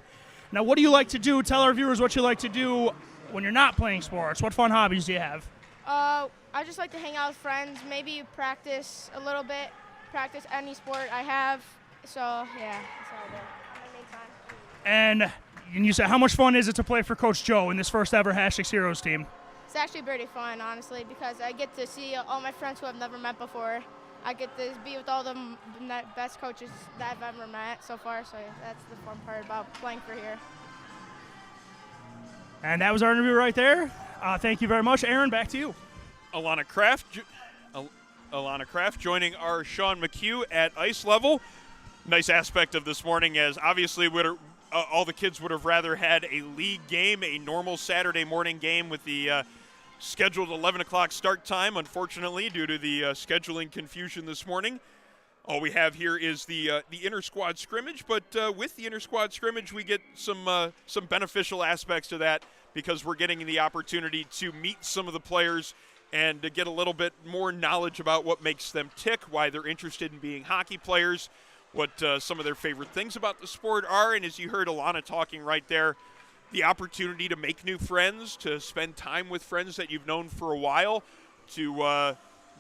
Now, what do you like to do? Tell our viewers what you like to do when you're not playing sports. What fun hobbies do you have? I just like to hang out with friends, maybe practice a little bit, practice any sport I have. So, yeah, that's all I do. I make time. And you said, how much fun is it to play for Coach Joe in this first ever Hasek Heroes team? It's actually pretty fun, honestly, because I get to see all my friends who I've never met before. I get to be with all the best coaches that I've ever met so far, so that's the fun part about playing for here. And that was our interview right there. Thank you very much. Aaron, back to you. Alana Craft joining our Sean McHugh at ice level. Nice aspect of this morning, as obviously all the kids would have rather had a league game, a normal Saturday morning game with the scheduled 11 o'clock start time, unfortunately, due to the scheduling confusion this morning. All we have here is the inter-squad scrimmage, but with the inter-squad scrimmage, we get some beneficial aspects to that because we're getting the opportunity to meet some of the players and to get a little bit more knowledge about what makes them tick, why they're interested in being hockey players, what some of their favorite things about the sport are, and as you heard Alana talking right there, the opportunity to make new friends, to spend time with friends that you've known for a while, to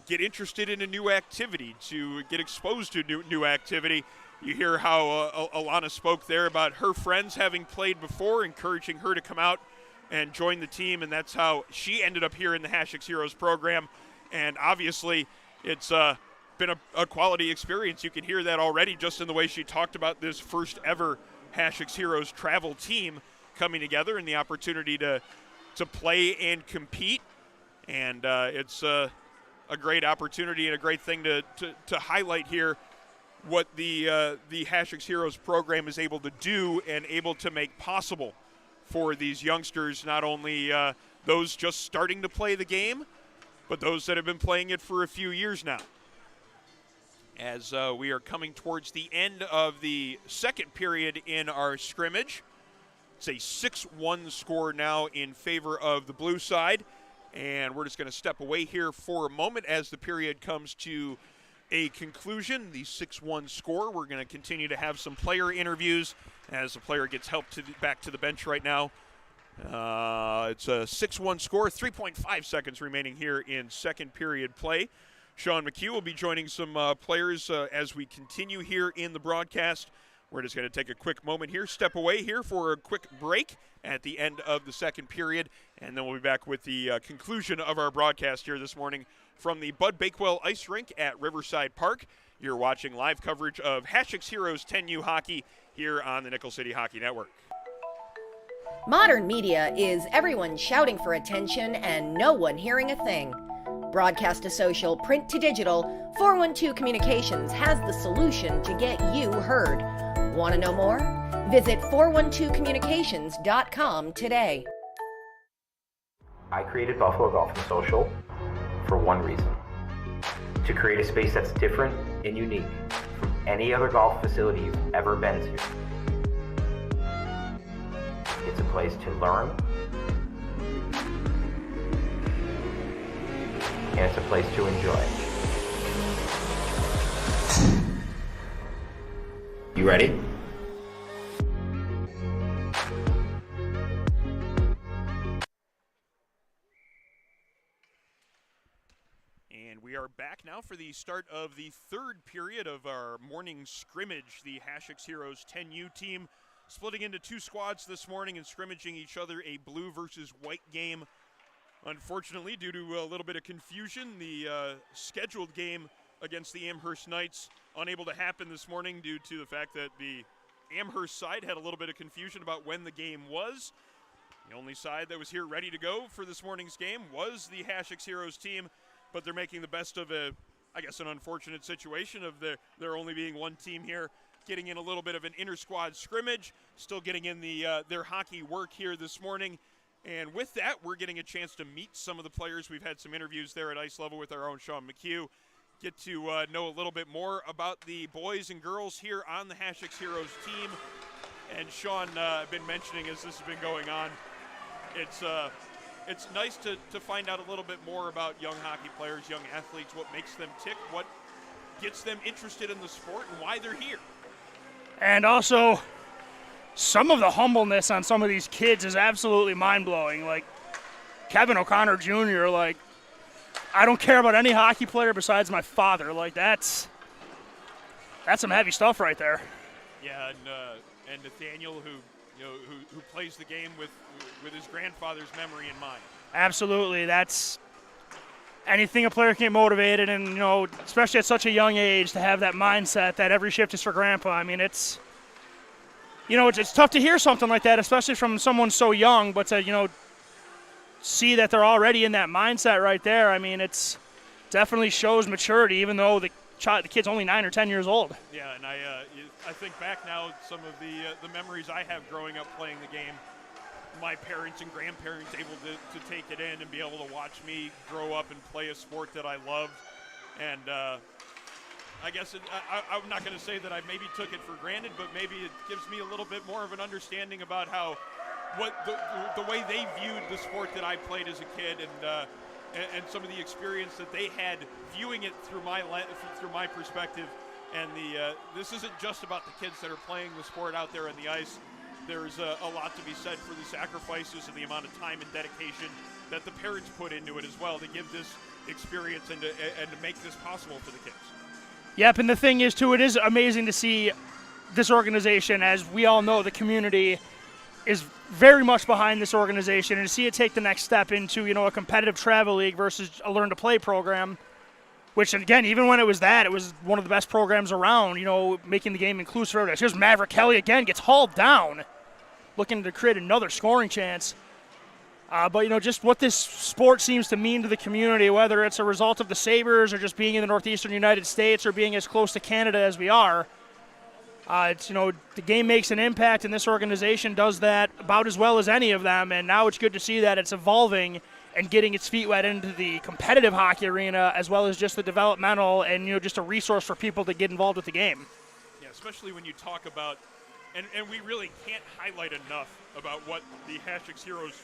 get interested in a new activity, to get exposed to new activity. You hear how Alana spoke there about her friends having played before, encouraging her to come out and join the team, and that's how she ended up here in the Hasek Heroes program. And obviously, it's been a quality experience. You can hear that already just in the way she talked about this first ever Hasek Heroes travel team coming together and the opportunity to play and compete. And it's a great opportunity and a great thing to highlight here what the Hasek Heroes program is able to do and able to make possible for these youngsters, not only those just starting to play the game, but those that have been playing it for a few years now. As we are coming towards the end of the second period in our scrimmage, it's a 6-1 score now in favor of the blue side. And we're just going to step away here for a moment as the period comes to a conclusion. The 6-1 score, we're going to continue to have some player interviews as the player gets helped back to the bench right now. It's a 6-1 score, 3.5 seconds remaining here in second period play. Sean McHugh will be joining some players as we continue here in the broadcast. We're just going to take a quick moment here, step away here for a quick break at the end of the second period, and then we'll be back with the conclusion of our broadcast here this morning from the Bud Bakewell Ice Rink at Riverside Park. You're watching live coverage of Hasek Heroes 10U hockey here on the Nickel City Hockey Network. Modern media is everyone shouting for attention and no one hearing a thing. Broadcast to social, print to digital, 412 Communications has the solution to get you heard. Want to know more? Visit 412communications.com today. I created Buffalo Golf and Social for one reason: to create a space that's different and unique from any other golf facility you've ever been to. It's a place to learn, and it's a place to enjoy. You ready? And we are back now for the start of the third period of our morning scrimmage. The Hasek Heroes 10U team splitting into two squads this morning and scrimmaging each other, a blue versus white game. Unfortunately, due to a little bit of confusion, the scheduled game against the Amherst Knights unable to happen this morning due to the fact that the Amherst side had a little bit of confusion about when the game was. The only side that was here ready to go for this morning's game was the Hasek Heroes team, but they're making the best of an unfortunate situation of there only being one team here, getting in a little bit of an inter-squad scrimmage, still getting in their hockey work here this morning. And with that, we're getting a chance to meet some of the players. We've had some interviews there at ice level with our own Sean McHugh. Get to know a little bit more about the boys and girls here on the Hasek Heroes team. And Sean, I've been mentioning as this has been going on, it's nice to find out a little bit more about young hockey players, young athletes, what makes them tick, what gets them interested in the sport, and why they're here. And also, some of the humbleness on some of these kids is absolutely mind-blowing. Like Kevin O'Connor Jr., like, I don't care about any hockey player besides my father. Like, that's some heavy stuff right there. Yeah, and Nathaniel, who plays the game with his grandfather's memory in mind. Absolutely, that's anything a player can get motivated, and especially at such a young age, to have that mindset that every shift is for grandpa. I mean, it's tough to hear something like that, especially from someone so young, but to see that they're already in that mindset right there. I mean, it's definitely shows maturity, even though the the kid's only 9 or 10 years old. Yeah, and I think back now some of the memories I have growing up playing the game. My parents and grandparents able to take it in and be able to watch me grow up and play a sport that I loved. And I guess I'm not going to say that I maybe took it for granted, but maybe it gives me a little bit more of an understanding about what the way they viewed the sport that I played as a kid, and some of the experience that they had viewing it through my perspective. And this isn't just about the kids that are playing the sport out there on the ice. There's a lot to be said for the sacrifices and the amount of time and dedication that the parents put into it as well to give this experience and to make this possible for the kids. Yep, and the thing is, too, it is amazing to see this organization. As we all know, the community is very much behind this organization, and to see it take the next step into, a competitive travel league versus a learn-to-play program, which, again, even when it was one of the best programs around, making the game inclusive. Here's Maverick Kelly again, gets hauled down, looking to create another scoring chance. But, just what this sport seems to mean to the community, whether it's a result of the Sabres or just being in the northeastern United States or being as close to Canada as we are, the game makes an impact, and this organization does that about as well as any of them. And now it's good to see that it's evolving and getting its feet wet into the competitive hockey arena as well as just the developmental and, just a resource for people to get involved with the game. Yeah, especially when you talk about, and we really can't highlight enough about what the Hasek Heroes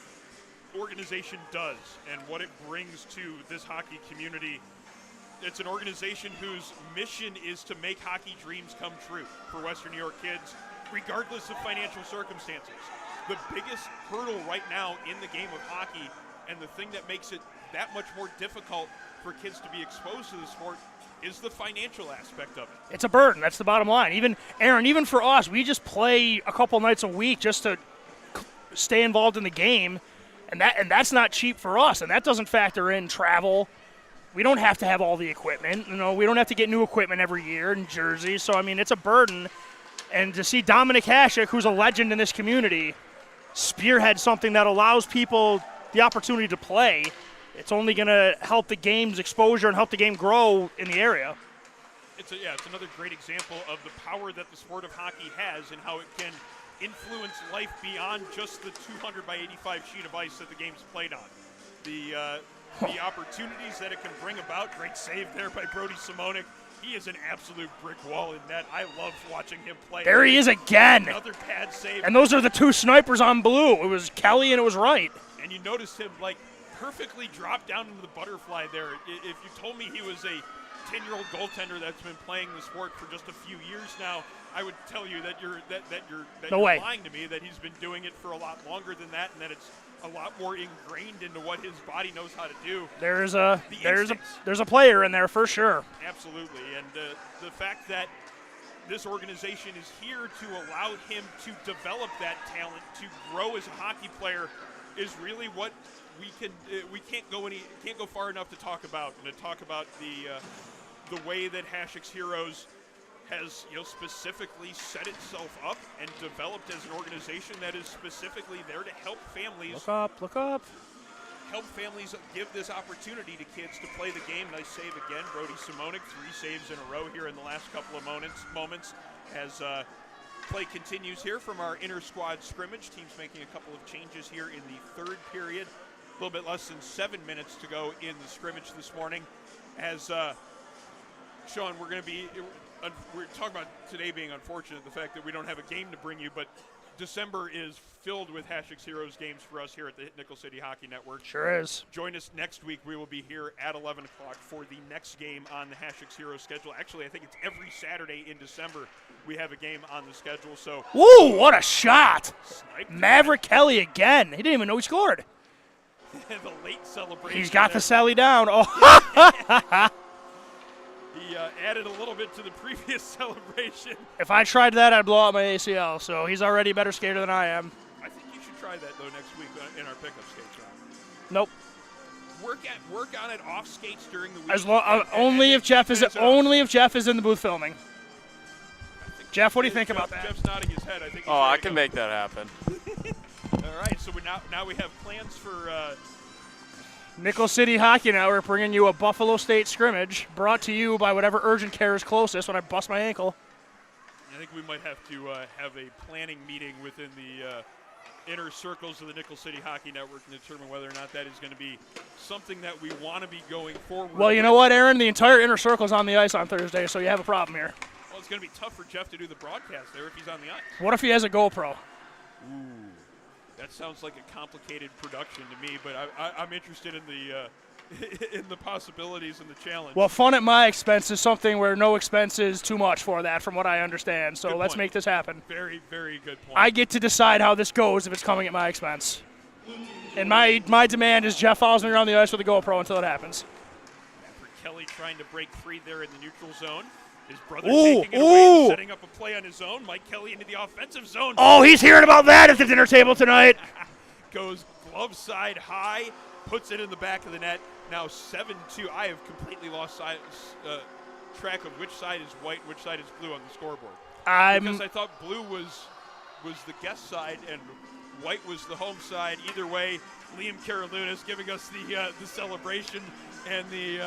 organization does and what it brings to this hockey community. It's an organization whose mission is to make hockey dreams come true for Western New York kids, regardless of financial circumstances. The biggest hurdle right now in the game of hockey, and the thing that makes it that much more difficult for kids to be exposed to the sport, is the financial aspect of it. It's a burden. That's the bottom line. Even, Aaron, even for us, we just play a couple nights a week just to stay involved in the game. And that's not cheap for us, and that doesn't factor in travel. We don't have to have all the equipment. We don't have to get new equipment every year in Jersey. So, it's a burden. And to see Dominic Hasek, who's a legend in this community, spearhead something that allows people the opportunity to play, it's only going to help the game's exposure and help the game grow in the area. It's another great example of the power that the sport of hockey has and how it can influence life beyond just the 200 by 85 sheet of ice that the game's played on. The opportunities that it can bring about. Great save there by Brody Simonik. He is an absolute brick wall in net. I love watching him play. There he is again. Another pad save. And those are the two snipers on blue. It was Kelly and it was Wright. And you notice him perfectly drop down into the butterfly there. If you told me he was a 10-year-old goaltender that's been playing the sport for just a few years now, I would tell you that you're lying to me, that he's been doing it for a lot longer than that, and that it's a lot more ingrained into what his body knows how to do. There's a player in there for sure. Absolutely, and the fact that this organization is here to allow him to develop that talent, to grow as a hockey player, is really what we can't go far enough to talk about, and to talk about the way that Hasek Heroes has specifically set itself up and developed as an organization that is specifically there to help families. Look up. Help families give this opportunity to kids to play the game. Nice save again, Brody Simonik, 3 saves in a row here in the last couple of moments as play continues here from our inter-squad scrimmage. Teams making a couple of changes here in the third period. A little bit less than 7 minutes to go in the scrimmage this morning. As Sean, we're talking about today being unfortunate, the fact that we don't have a game to bring you, but December is filled with Hasek Heroes games for us here at the Nickel City Hockey Network. Sure is. Join us next week. We will be here at 11 o'clock for the next game on the Hasek Heroes schedule. Actually, I think it's every Saturday in December we have a game on the schedule. So, woo, what a shot. Sniped. Maverick Kelly again. He didn't even know he scored. The late celebration. He's got the Sally down. Oh, He added a little bit to the previous celebration. If I tried that, I'd blow out my ACL, so he's already a better skater than I am. I think you should try that, though, next week in our pickup skates round. Nope. Work on it off skates during the week. Only if Jeff is in the booth filming. Jeff, what do you think about that? Jeff's nodding his head. I think. I can make that happen. All right, so now we have plans for Nickel City Hockey Network bringing you a Buffalo State scrimmage, brought to you by whatever urgent care is closest when I bust my ankle. I think we might have to have a planning meeting within the inner circles of the Nickel City Hockey Network and determine whether or not that is going to be something that we want to be going forward. Well, you know what, Aaron? The entire inner circle is on the ice on Thursday, so you have a problem here. Well, it's going to be tough for Jeff to do the broadcast there if he's on the ice. What if he has a GoPro? Ooh, that sounds like a complicated production to me, but I'm interested in the in the possibilities and the challenge. Well, fun at my expense is something where no expense is too much for that, from what I understand. So let's make this happen. Very, very good point. I get to decide how this goes if it's coming at my expense. And my demand is Jeff follows me around the ice with a GoPro until it happens. For Kelly trying to break free there in the neutral zone. His brother taking it away and setting up a play on his own. Mike Kelly into the offensive zone. Oh, he's hearing about that at the dinner table tonight. Goes glove side high, puts it in the back of the net. Now 7-2. I have completely lost track of which side is white, which side is blue on the scoreboard. Because I thought blue was the guest side and white was the home side. Either way, Liam Carolunas giving us the celebration and the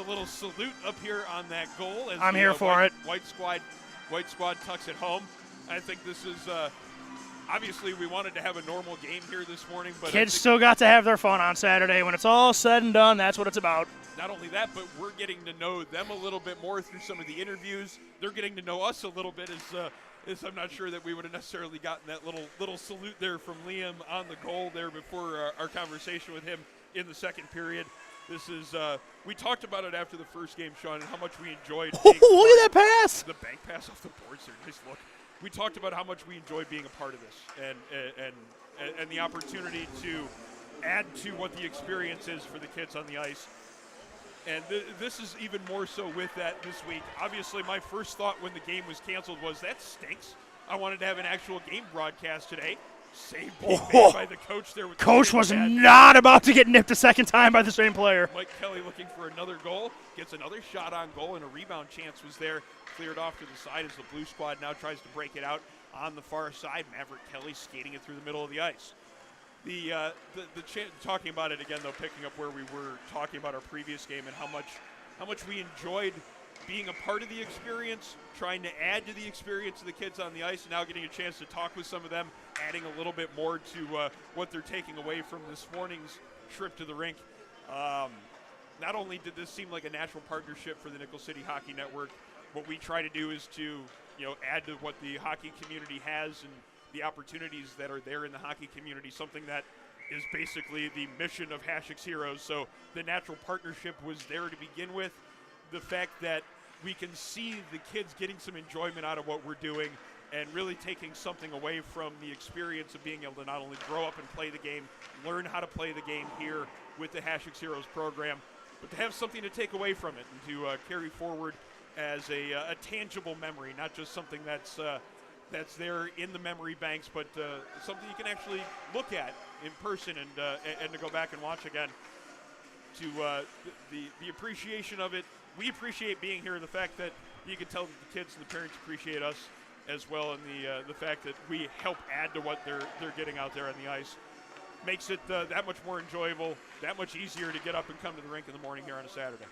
little salute up here on that goal. As I'm here for it. White squad tucks it home. I think this is obviously we wanted to have a normal game here this morning, but kids still got to have their fun on Saturday. When it's all said and done, that's what it's about. Not only that, but we're getting to know them a little bit more through some of the interviews. They're getting to know us a little bit as I'm not sure that we would have necessarily gotten that little salute there from Liam on the goal there before our conversation with him in the second period. This is we talked about it after the first game, Sean, and how much we enjoyed. Look at that pass! The bank pass off the boards there. Nice look. We talked about how much we enjoyed being a part of this and the opportunity to add to what the experience is for the kids on the ice. And this is even more so with that this week. Obviously, my first thought when the game was canceled was, that stinks. I wanted to have an actual game broadcast today. Save being made by the coach there. Coach was not about to get nipped a second time by the same player. Mike Kelly looking for another goal. Gets another shot on goal, and a rebound chance was there. Cleared off to the side as the blue squad now tries to break it out on the far side. Maverick Kelly skating it through the middle of the ice. Talking about it again, though, picking up where we were talking about our previous game and how much we enjoyed being a part of the experience, trying to add to the experience of the kids on the ice, and now getting a chance to talk with some of them, adding a little bit more to what they're taking away from this morning's trip to the rink. Not only did this seem like a natural partnership for the Nickel City Hockey Network, what we try to do is to add to what the hockey community has and the opportunities that are there in the hockey community, something that is basically the mission of Hasek's Heroes. So the natural partnership was there to begin with. The fact that we can see the kids getting some enjoyment out of what we're doing and really taking something away from the experience of being able to not only grow up and play the game, learn how to play the game here with the Hasek's Heroes program, but to have something to take away from it and to carry forward as a tangible memory, not just something that's there in the memory banks, but something you can actually look at in person and to go back and watch again. To the appreciation of it, we appreciate being here, and the fact that you can tell that the kids and the parents appreciate us as well, and the fact that we help add to what they're getting out there on the ice makes it that much more enjoyable, that much easier to get up and come to the rink in the morning here on a Saturday.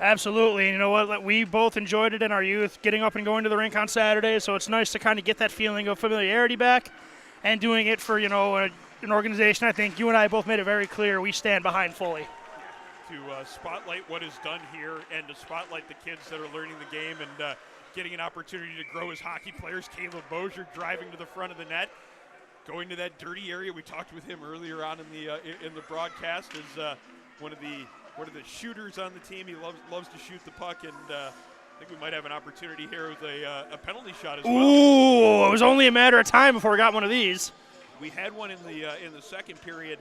Absolutely. And you know what? We both enjoyed it in our youth, getting up and going to the rink on Saturday, so it's nice to kind of get that feeling of familiarity back and doing it for, an organization I think you and I both made it very clear we stand behind fully. To spotlight what is done here and to spotlight the kids that are learning the game and getting an opportunity to grow as hockey players. Caleb Moer driving to the front of the net, going to that dirty area. We talked with him earlier on in the broadcast as one of the shooters on the team. He loves to shoot the puck, and I think we might have an opportunity here with a penalty shot as well. Ooh, it was only a matter of time before we got one of these. We had one in the second period,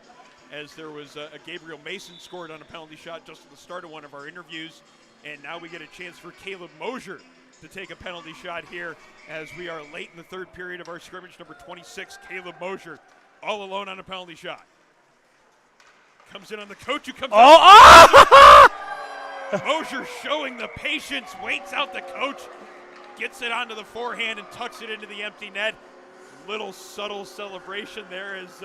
as there was a Gabriel Mason scored on a penalty shot just at the start of one of our interviews, and now we get a chance for Caleb Moer to take a penalty shot here as we are late in the third period of our scrimmage. Number 26, Caleb Moer, all alone on a penalty shot. Comes in on the coach who comes Moer showing the patience, waits out the coach, gets it onto the forehand and tucks it into the empty net. Little subtle celebration there as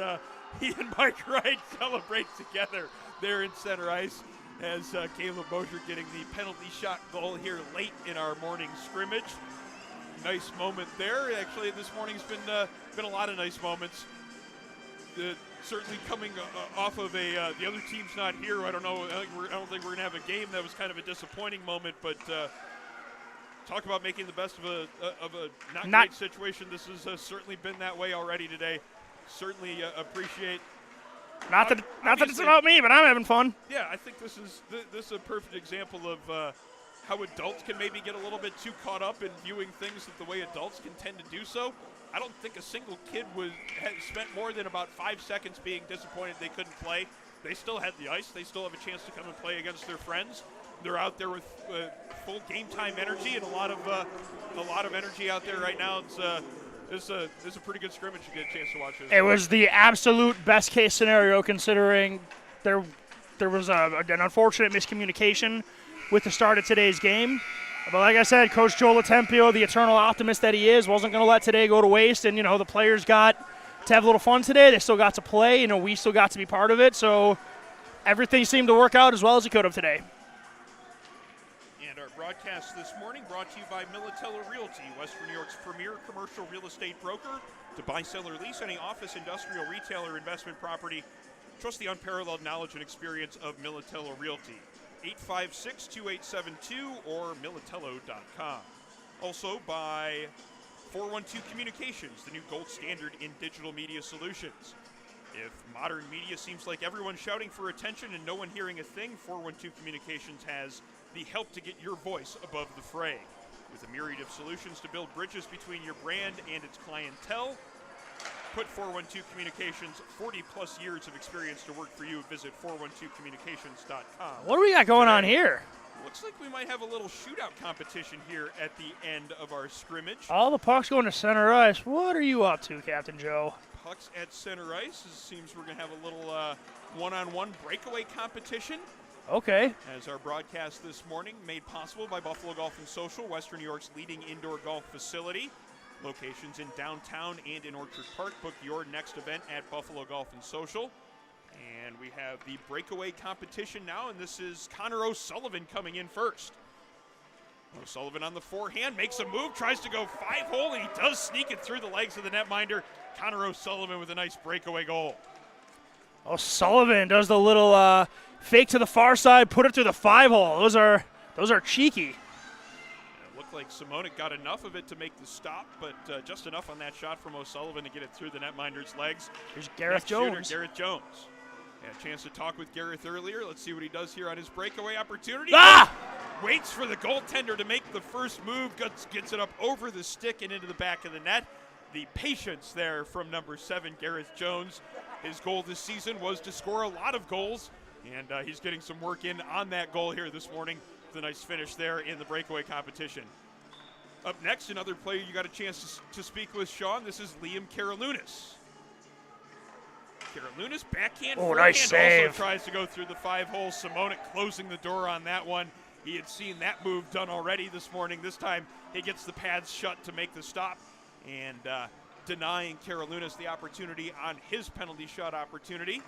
he and Mike Wright celebrate together. there in center ice as Caleb Moer getting the penalty shot goal here late in our morning scrimmage. Nice moment there. Actually, this morning's been a lot of nice moments. Certainly coming off of the other team's not here. I don't know. I don't think we're gonna have a game. That was kind of a disappointing moment, but talk about making the best of a not great situation. This has certainly been that way already today. Certainly appreciate. Not that it's about me, but I'm having fun. Yeah, I think this is a perfect example of how adults can maybe get a little bit too caught up in viewing things the way adults can tend to do so. I don't think a single kid had spent more than about 5 seconds being disappointed they couldn't play. They still had the ice. They still have a chance to come and play against their friends. They're out there with full game time energy and a lot of energy out there right now. It's a pretty good scrimmage to get a chance to watch this. It was the absolute best case scenario, considering there was an unfortunate miscommunication with the start of today's game. But like I said, Coach Joe Latempio, the eternal optimist that he is, wasn't going to let today go to waste. And, the players got to have a little fun today. They still got to play. We still got to be part of it. So everything seemed to work out as well as it could have today. And our broadcast this morning brought to you by Militello Realty, Western New York's premier commercial real estate broker. To buy, sell, or lease any office, industrial, retail, or investment property, trust the unparalleled knowledge and experience of Militello Realty. 856-2872 or militello.com. Also by 412 Communications, the new gold standard in digital media solutions. If modern media seems like everyone's shouting for attention and no one hearing a thing, 412 Communications has the help to get your voice above the fray. With a myriad of solutions to build bridges between your brand and its clientele, put 412 Communications 40-plus years of experience to work for you. Visit 412communications.com. What do we got going on here? Looks like we might have a little shootout competition here at the end of our scrimmage. All the pucks going to center ice. What are you up to, Captain Joe? Pucks at center ice. It seems we're going to have a little one-on-one breakaway competition. Okay. As our broadcast this morning made possible by Buffalo Golf and Social, Western New York's leading indoor golf facility. Locations in downtown and in Orchard Park. Book your next event at Buffalo Golf and Social. And we have the breakaway competition now, and this is Connor O'Sullivan coming in first. O'Sullivan on the forehand, makes a move, tries to go 5-hole, and he does sneak it through the legs of the netminder. Connor O'Sullivan with a nice breakaway goal. O'Sullivan does the little fake to the far side, put it through the 5-hole. Those are cheeky. Like Simonik got enough of it to make the stop, but just enough on that shot from O'Sullivan to get it through the netminder's legs. Here's Gareth Jones. Gareth Jones. Had a chance to talk with Gareth earlier. Let's see what he does here on his breakaway opportunity. Waits for the goaltender to make the first move, gets it up over the stick and into the back of the net. The patience there from number 7, Gareth Jones. His goal this season was to score a lot of goals, and he's getting some work in on that goal here this morning. With a nice finish there in the breakaway competition. Up next, another player you got a chance to speak with, Sean. This is Liam Carolunas. Carolunas, backhand, forehand, nice save. also tries to go through the 5-hole. Simonik closing the door on that one. He had seen that move done already this morning. This time, he gets the pads shut to make the stop and denying Carolunas the opportunity on his penalty shot opportunity.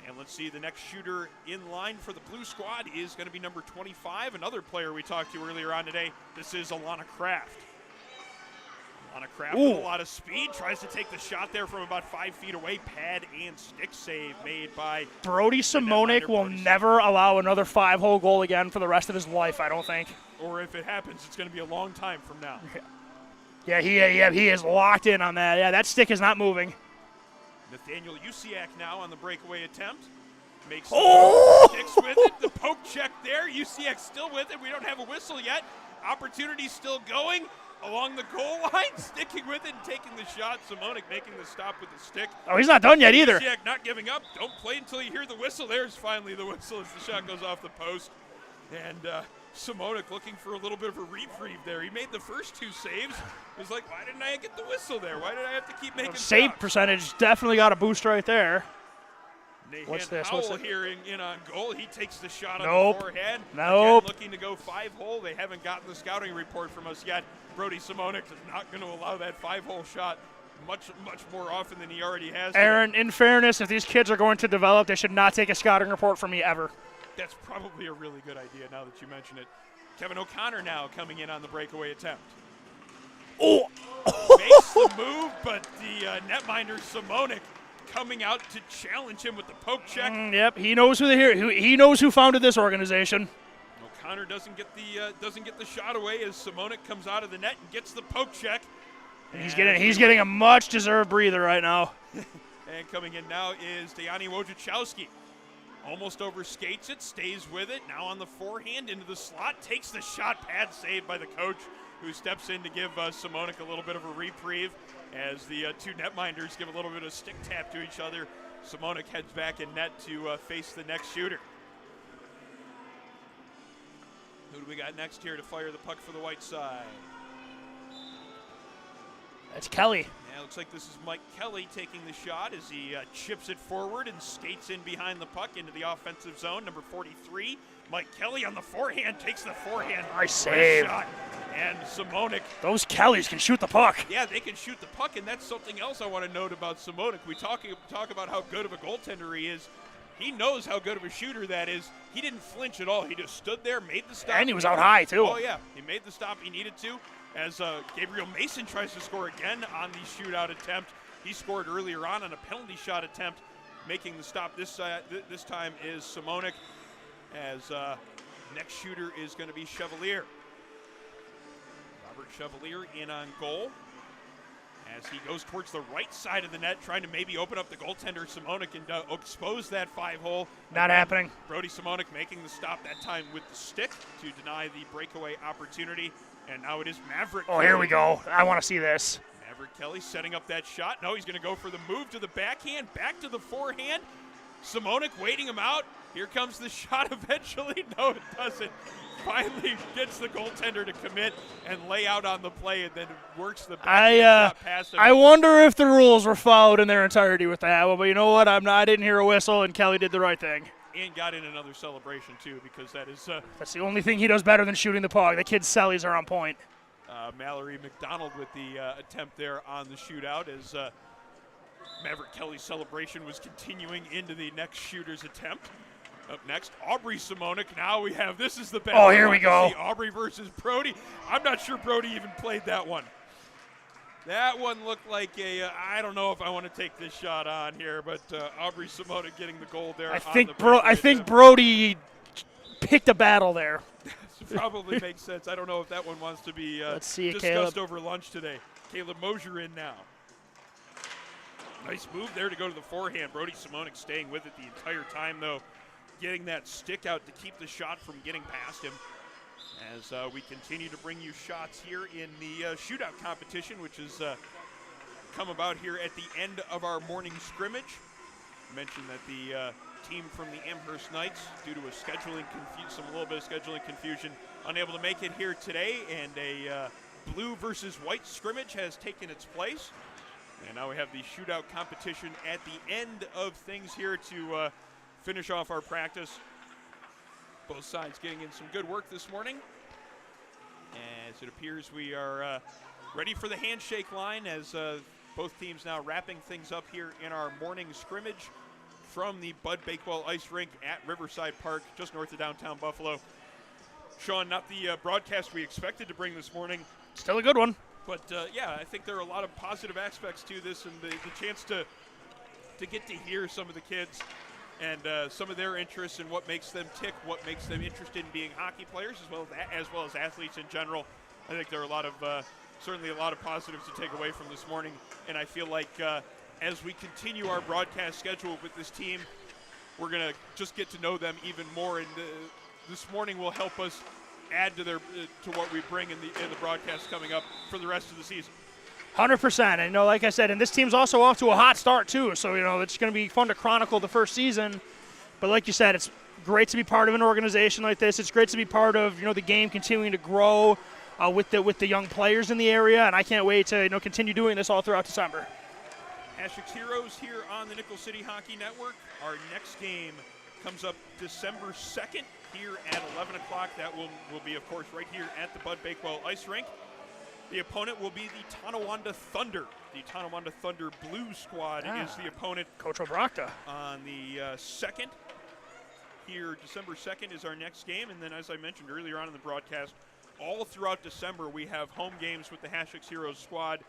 And let's see, the next shooter in line for the Blue Squad is going to be number 25, another player we talked to earlier on today. This is Alana Craft. Alana Craft with a lot of speed, tries to take the shot there from about 5 feet away. Pad and stick save made by Brody Simonik will never allow another 5-hole goal again for the rest of his life, I don't think. Or if it happens, it's going to be a long time from now. Yeah, he is locked in on that. Yeah, that stick is not moving. Nathaniel Yusak now on the breakaway attempt. Makes sticks with it. The poke check there. Yusak still with it. We don't have a whistle yet. Opportunity still going along the goal line. Sticking with it and taking the shot. Simonik making the stop with the stick. Oh, he's not done yet either. Yusak not giving up. Don't play until you hear the whistle. There's finally the whistle as the shot goes off the post. And Simonik looking for a little bit of a reprieve there. He made the first 2 saves. It was like, why didn't I get the whistle there? Why did I have to keep making save shots? Percentage definitely got a boost right there. What's this? Howell here in on goal. He takes the shot on the forehand. Nope. Again, looking to go 5-hole. They haven't gotten the scouting report from us yet. Brody Simonik is not going to allow that 5-hole shot much more often than he already has. Aaron, in fairness, if these kids are going to develop, they should not take a scouting report from me ever. That's probably a really good idea now that you mention it. Kevin O'Connor now coming in on the breakaway attempt. Oh! Makes the move, but the netminder Simonik coming out to challenge him with the poke check. Yep, he knows he knows who founded this organization. O'Connor doesn't get the shot away as Simonik comes out of the net and gets the poke check. He's getting a much deserved breather right now. And coming in now is Dejani Wojciechowski. Almost over skates it, stays with it. Now on the forehand into the slot, takes the shot, pad saved by the coach, who steps in to give Simonik a little bit of a reprieve as the two netminders give a little bit of stick tap to each other. Simonik heads back in net to face the next shooter. Who do we got next here to fire the puck for the white side? That's Kelly. Yeah, looks like this is Mike Kelly taking the shot as he chips it forward and skates in behind the puck into the offensive zone. Number 43, Mike Kelly on the forehand, takes the forehand. Nice save. Shot. And Simonik. Those Kellys can shoot the puck. Yeah, they can shoot the puck, and that's something else I want to note about Simonik. We talk about how good of a goaltender he is. He knows how good of a shooter that is. He didn't flinch at all. He just stood there, made the stop. And he was out high, too. Oh, yeah. He made the stop he needed to. As Gabriel Mason tries to score again on the shootout attempt. He scored earlier on a penalty shot attempt. Making the stop this time is Simonik, as next shooter is going to be Chevalier. Robert Chevalier in on goal as he goes towards the right side of the net, trying to maybe open up the goaltender Simonik and expose that 5-hole. Not happening. Brody Simonik making the stop that time with the stick to deny the breakaway opportunity. And now it is Maverick. Oh, here we go. I want to see this. Maverick Kelly setting up that shot. No, he's going to go for the move to the backhand, back to the forehand. Simonik waiting him out. Here comes the shot eventually. No, it doesn't. Finally gets the goaltender to commit and lay out on the play, and then works the backhand shot past him. I wonder if the rules were followed in their entirety with that one, but you know what? I didn't hear a whistle, and Kelly did the right thing. And got in another celebration, too, because that is... that's the only thing he does better than shooting the puck. The kid's cellies are on point. Mallory McDonald with the attempt there on the shootout as Maverick Kelly's celebration was continuing into the next shooter's attempt. Up next, Aubrey Simonik. Now we have, this is the battle. Oh, here we go. Aubrey versus Brody. I'm not sure Brody even played that one. That one looked like I don't know if I want to take this shot on here, but Aubrey Simonik getting the goal there. I think Brody picked a battle there. Probably makes sense. I don't know if that one wants to be discussed Caleb. over lunch today. Caleb Moer in now. Nice move there to go to the forehand. Brody Simonik staying with it the entire time, though, getting that stick out to keep the shot from getting past him. As we continue to bring you shots here in the shootout competition, which has come about here at the end of our morning scrimmage. I mentioned that the team from the Amherst Knights, due to a little bit of scheduling confusion, unable to make it here today, and a blue versus white scrimmage has taken its place. And now we have the shootout competition at the end of things here to finish off our practice. Both sides getting in some good work this morning. As it appears we are ready for the handshake line as both teams now wrapping things up here in our morning scrimmage from the Bud Bakewell Ice Rink at Riverside Park, just north of downtown Buffalo. Sean, not the broadcast we expected to bring this morning. Still a good one. But, yeah, I think there are a lot of positive aspects to this, and the chance to get to hear some of the kids and some of their interests and what makes them tick, what makes them interested in being hockey players, as well as athletes in general. I think there are a lot of certainly a lot of positives to take away from this morning, and I feel like as we continue our broadcast schedule with this team, we're going to just get to know them even more, and this morning will help us add to what we bring in the broadcast coming up for the rest of the season. 100%. And, like I said, and this team's also off to a hot start, too. So, it's going to be fun to chronicle the first season. But like you said, it's great to be part of an organization like this. It's great to be part of, the game continuing to grow with the young players in the area. And I can't wait to, continue doing this all throughout December. Hashek's Heroes here on the Nickel City Hockey Network. Our next game comes up December 2nd here at 11 o'clock. That will be, of course, right here at the Bud Bakewell Ice Rink. The opponent will be the Tonawanda Thunder. The Tonawanda Thunder Blue Squad is the opponent. Coach Obrakta. On the 2nd. Here, December 2nd is our next game. And then, as I mentioned earlier on in the broadcast, all throughout December, we have home games with the Hasek Heroes squad.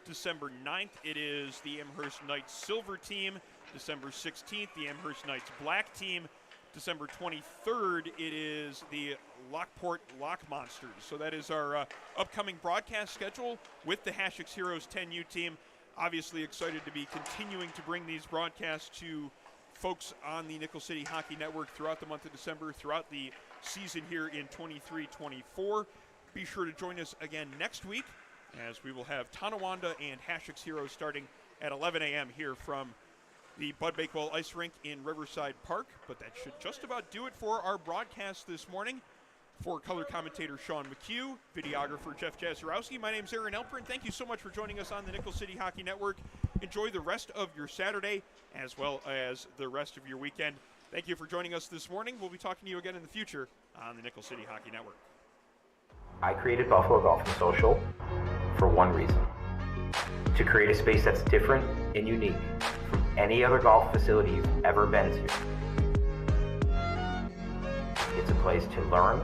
December 9th, it is the Amherst Knights Silver team. December 16th, the Amherst Knights Black team. December 23rd, it is the Lockport Lock Monsters. So that is our upcoming broadcast schedule with the Hasek Heroes 10U team. Obviously excited to be continuing to bring these broadcasts to folks on the Nickel City Hockey Network throughout the month of December, throughout the season here in 23-24. Be sure to join us again next week as we will have Tonawanda and Hasek Heroes starting at 11 a.m. here from the Bud Bakewell Ice Rink in Riverside Park. But that should just about do it for our broadcast this morning. For color commentator Sean McHugh, videographer Jeff Jazarowski, my name's Aaron Elprin. Thank you so much for joining us on the Nickel City Hockey Network. Enjoy the rest of your Saturday as well as the rest of your weekend. Thank you for joining us this morning. We'll be talking to you again in the future on the Nickel City Hockey Network. I created Buffalo Golf and Social for one reason: to create a space that's different and unique from any other golf facility you've ever been to. It's a place to learn,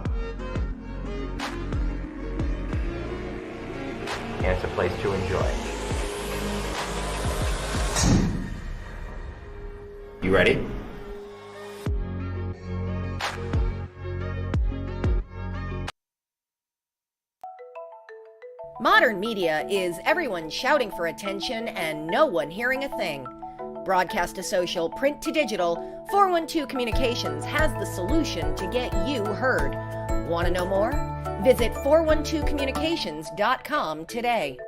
and it's a place to enjoy. You ready? Modern media is everyone shouting for attention and no one hearing a thing. Broadcast to social, print to digital, 412 Communications has the solution to get you heard. Want to know more? Visit 412communications.com today.